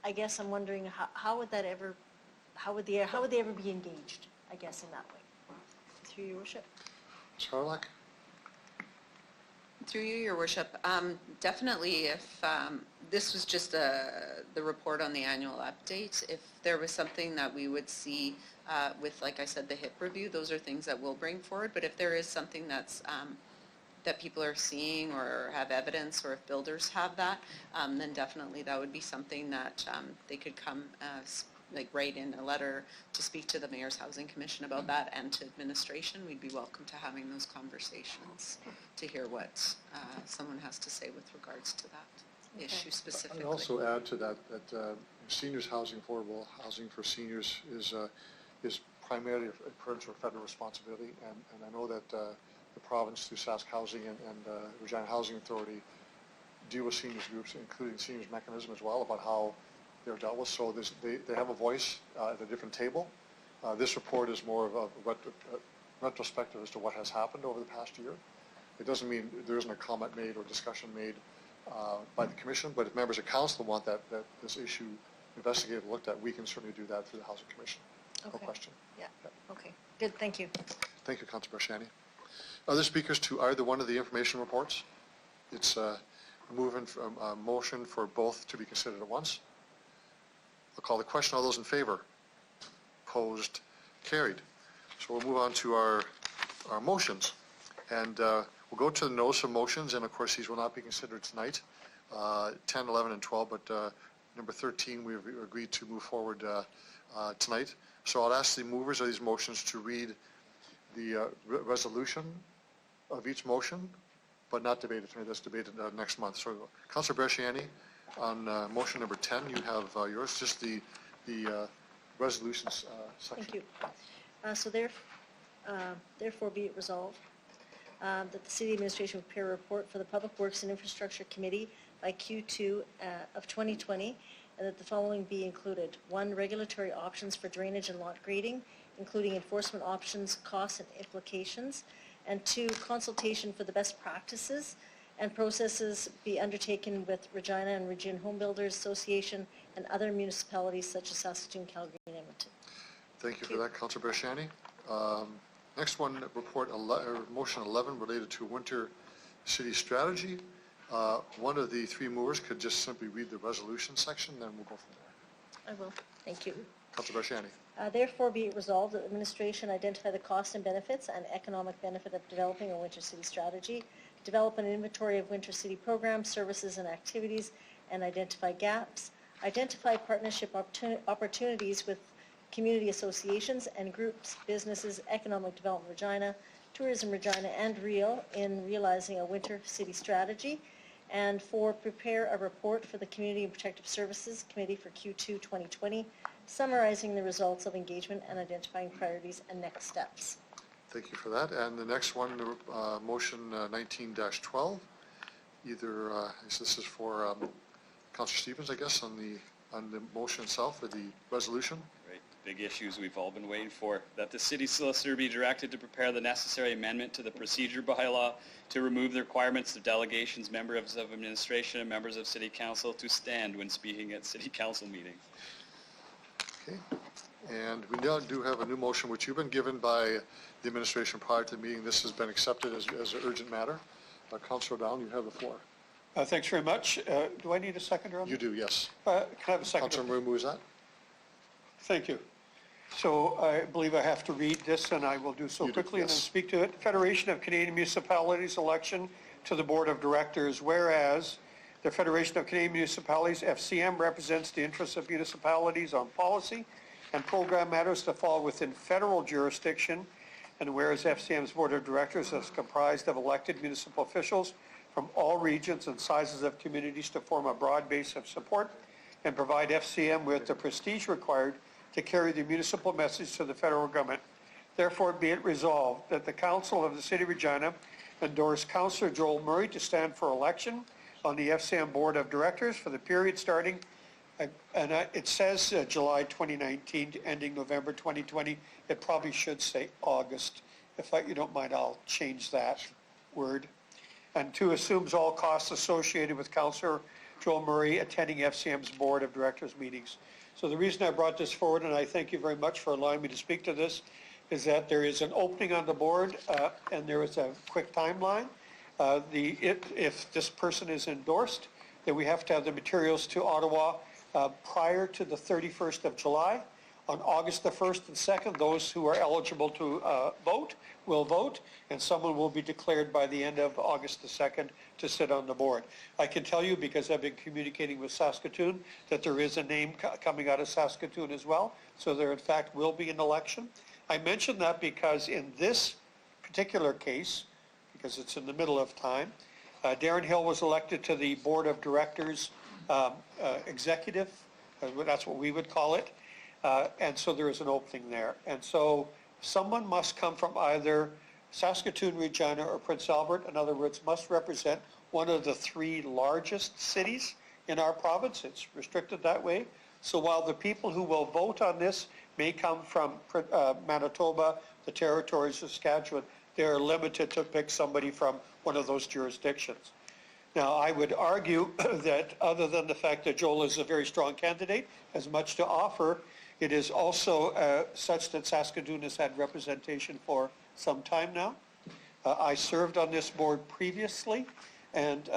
I guess I'm wondering how would they ever be engaged, I guess, in that way? Through Your Worship. Ms. Harlock? Through you, Your Worship, definitely if this was just the report on the annual update, if there was something that we would see with, like I said, the HIP review, those are things that we'll bring forward. But if there is something that's that people are seeing or have evidence, or if builders have that, then definitely that would be something that they could come write in a letter to speak to the Mayor's Housing Commission about that, and to administration. We'd be welcome to having those conversations to hear what someone has to say with regards to that issue specifically. I'd also add to that seniors housing, affordable housing for seniors is primarily a provincial or federal responsibility, and I know that the province through Sask Housing and Regina Housing Authority deal with seniors groups, including seniors mechanism as well, about how they're dealt with. So they have a voice at a different table. This report is more of a retrospective as to what has happened over the past year. It doesn't mean there isn't a comment made or discussion made by the Commission, but if members of Council want this issue investigated and looked at, we can certainly do that through the Housing Commission. Okay. No question. Yeah. Okay. Good. Thank you. Thank you, Councilor Bresciani. Other speakers to either one of the information reports? It's moving from a motion for both to be considered at once. I'll call the question. All those in favor? Opposed? Carried. So we'll move on to our motions. And we'll go to the notice of motions, and of course these will not be considered tonight, 10, 11, and 12, but number 13 we've agreed to move forward tonight. So I'll ask the movers of these motions to read the resolution of each motion, but not debate it tonight. That's debated next month. So Councillor Bresciani, on motion number 10, you have yours, just the resolutions section. Thank you. So therefore be it resolved that the City Administration will prepare a report for the Public Works and Infrastructure Committee by Q2 of 2020, and that the following be included. 1, regulatory options for drainage and lot grading, including enforcement options, costs, and implications. And 2, consultation for the best practices and processes be undertaken with Regina and Regina Home Builders Association and other municipalities such as Saskatoon, Calgary, and Edmonton. Thank you for that, Councillor Bresciani. Next one, motion 11 related to winter city strategy. One of the three movers could just simply read the resolution section, then we'll go from there. I will. Thank you. Councillor Bresciani. Therefore be it resolved that the administration identify the costs and benefits and economic benefit of developing a winter city strategy, develop an inventory of winter city programs, services, and activities, and identify gaps, identify partnership opportunities with community associations and groups, businesses, economic development Regina, tourism Regina, and REAL in realizing a winter city strategy, and 4, prepare a report for the Community and Protective Services Committee for Q2 2020, summarizing the results of engagement and identifying priorities and next steps. Thank you for that. And the next one, motion 19-12, this is for Councillor Stevens, I guess, on the motion itself, or the resolution. Right, big issues we've all been waiting for. That the city solicitor be directed to prepare the necessary amendment to the procedure bylaw to remove the requirements of delegations, members of administration, and members of city council to stand when speaking at city council meetings. Okay. And we now do have a new motion which you've been given by the administration prior to the meeting. This has been accepted as an urgent matter. Councillor O'Donnell, you have the floor. Thanks very much. Do I need a seconder on that? You do, yes. Can I have a seconder? Councillor Maroon, who is that? Thank you. So I believe I have to read this, and I will do so quickly and then speak to it. Federation of Canadian Municipalities election to the Board of Directors. Whereas the Federation of Canadian Municipalities, FCM, represents the interests of municipalities on policy and program matters that fall within federal jurisdiction, and whereas FCM's Board of Directors is comprised of elected municipal officials from all regions and sizes of communities to form a broad base of support and provide FCM with the prestige required to carry the municipal message to the federal government. Therefore, be it resolved that the Council of the City of Regina endorse Councillor Joel Murray to stand for election on the FCM Board of Directors for the period starting, it says July 2019 ending November 2020. It probably should say August. If you don't mind, I'll change that word. And 2, assumes all costs associated with Councillor Joel Murray attending FCM's Board of Directors meetings. So the reason I brought this forward, and I thank you very much for allowing me to speak to this, is that there is an opening on the board, and there is a quick timeline. If this person is endorsed, then we have to have the materials to Ottawa prior to the 31st of July. On August the 1st and 2nd, those who are eligible to vote will vote, and someone will be declared by the end of August the 2nd to sit on the board. I can tell you, because I've been communicating with Saskatoon, that there is a name coming out of Saskatoon as well, so there in fact will be an election. I mention that because in this particular case, because it's in the middle of time, Darren Hill was elected to the Board of Directors executive, that's what we would call it, and so there is an opening there. And so someone must come from either Saskatoon, Regina, or Prince Albert. In other words, must represent one of the 3 largest cities in our province. It's restricted that way. So while the people who will vote on this may come from Manitoba, the Territories, Saskatchewan, they are limited to pick somebody from one of those jurisdictions. Now, I would argue that other than the fact that Joel is a very strong candidate, has much to offer, it is also such that Saskatoon has had representation for some time now. I served on this board previously, and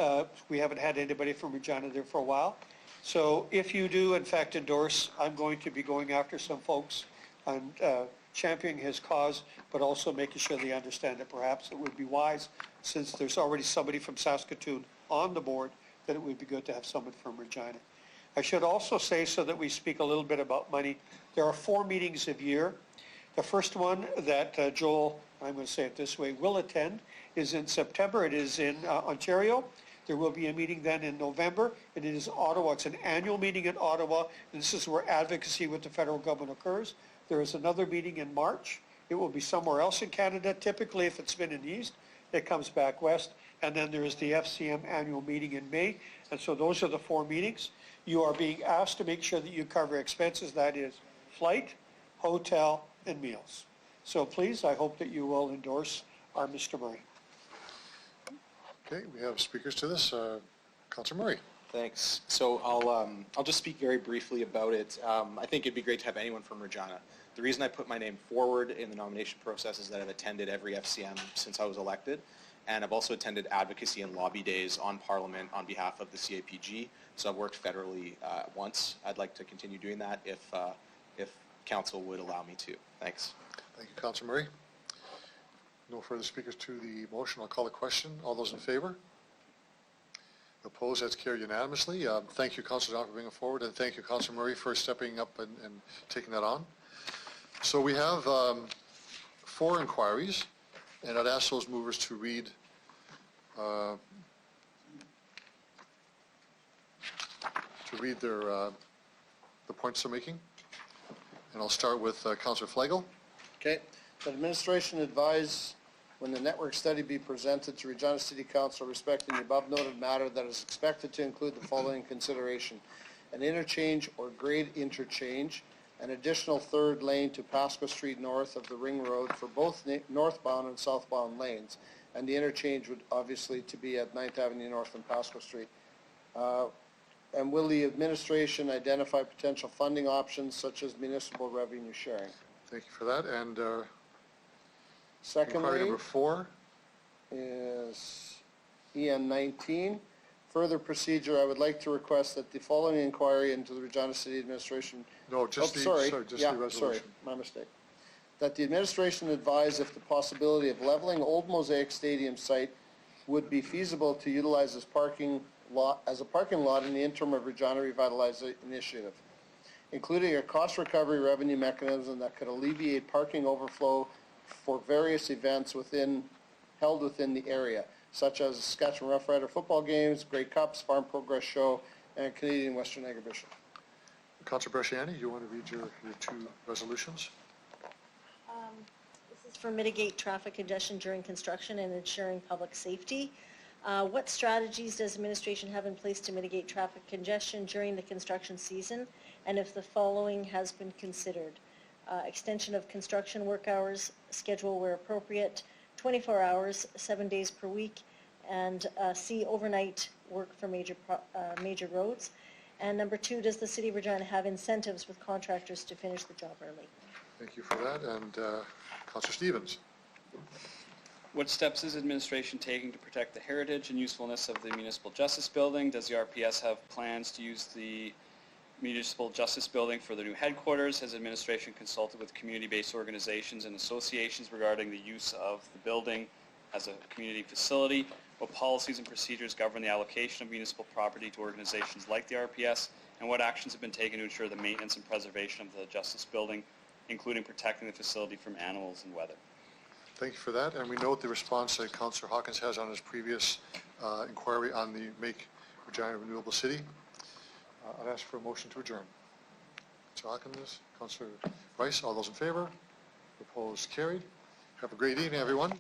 we haven't had anybody from Regina there for a while. So if you do in fact endorse, I'm going to be going after some folks and championing his cause, but also making sure they understand that perhaps it would be wise, since there's already somebody from Saskatoon on the board, that it would be good to have someone from Regina. I should also say, so that we speak a little bit about money, there are 4 meetings a year. The first one that Joel, I'm going to say it this way, will attend is in September. It is in Ontario. There will be a meeting then in November, and it is Ottawa. It's an annual meeting in Ottawa, and this is where advocacy with the federal government occurs. There is another meeting in March. It will be somewhere else in Canada. Typically, if it's been in the east, it comes back west. And then there is the FCM annual meeting in May. And so those are the 4 meetings. You are being asked to make sure that you cover expenses, that is flight, hotel, and meals. So please, I hope that you will endorse our Mr. Murray. Okay, we have speakers to this. Councillor Murray. Thanks. So I'll just speak very briefly about it. I think it'd be great to have anyone from Regina. The reason I put my name forward in the nomination process is that I've attended every FCM since I was elected, and I've also attended advocacy and lobby days on Parliament on behalf of the CAPG. So I've worked federally once. I'd like to continue doing that if Council would allow me to. Thanks. Thank you, Councillor Murray. No further speakers to the motion. I'll call the question. All those in favor? Opposed? That's carried unanimously. Thank you, Councillor Don, for bringing it forward, and thank you, Councillor Murray, for stepping up and taking that on. So we have 4 inquiries, and I'd ask those movers to read the points they're making. And I'll start with Councillor Flegel. Okay. The administration advise when the network study be presented to Regina City Council respecting the above noted matter that is expected to include the following consideration: an interchange or grade interchange, an additional 3rd lane to Pasqua Street north of the Ring Road for both northbound and southbound lanes, and the interchange would obviously to be at 9th Avenue North and Pasqua Street. And will the administration identify potential funding options such as municipal revenue sharing? Thank you for that. And secondly, inquiry number 4 is EN 19. Further procedure, I would like to request that the following inquiry into the Regina City Administration. No, just the resolution. Sorry, my mistake. That the administration advise if the possibility of leveling Old Mosaic Stadium site would be feasible to utilize as a parking lot in the interim of Regina Revitalization Initiative, including a cost recovery revenue mechanism that could alleviate parking overflow for various events held within the area, such as Saskatchewan Rough Rider football games, Grey Cups, Farm Progress Show, and Canadian Western Exhibition. Councillor Bresciani, you want to read your 2 resolutions? This is for mitigate traffic congestion during construction and ensuring public safety. What strategies does administration have in place to mitigate traffic congestion during the construction season, and if the following has been considered? Extension of construction work hours, schedule where appropriate, 24 hours, 7 days per week, and C, overnight work for major roads. And number 2, does the City of Regina have incentives with contractors to finish the job early? Thank you for that. And Councillor Stevens. What steps is administration taking to protect the heritage and usefulness of the Municipal Justice Building? Does the RPS have plans to use the Municipal Justice Building for the new headquarters? Has administration consulted with community-based organizations and associations regarding the use of the building as a community facility? What policies and procedures govern the allocation of municipal property to organizations like the RPS? And what actions have been taken to ensure the maintenance and preservation of the Justice Building, including protecting the facility from animals and weather? Thank you for that. And we note the response that Councillor Hawkins has on his previous inquiry on the Make Regina a Renewable City. I'd ask for a motion to adjourn. Councillor Hawkins, Councillor Rice, all those in favor? Opposed? Carried. Have a great evening, everyone.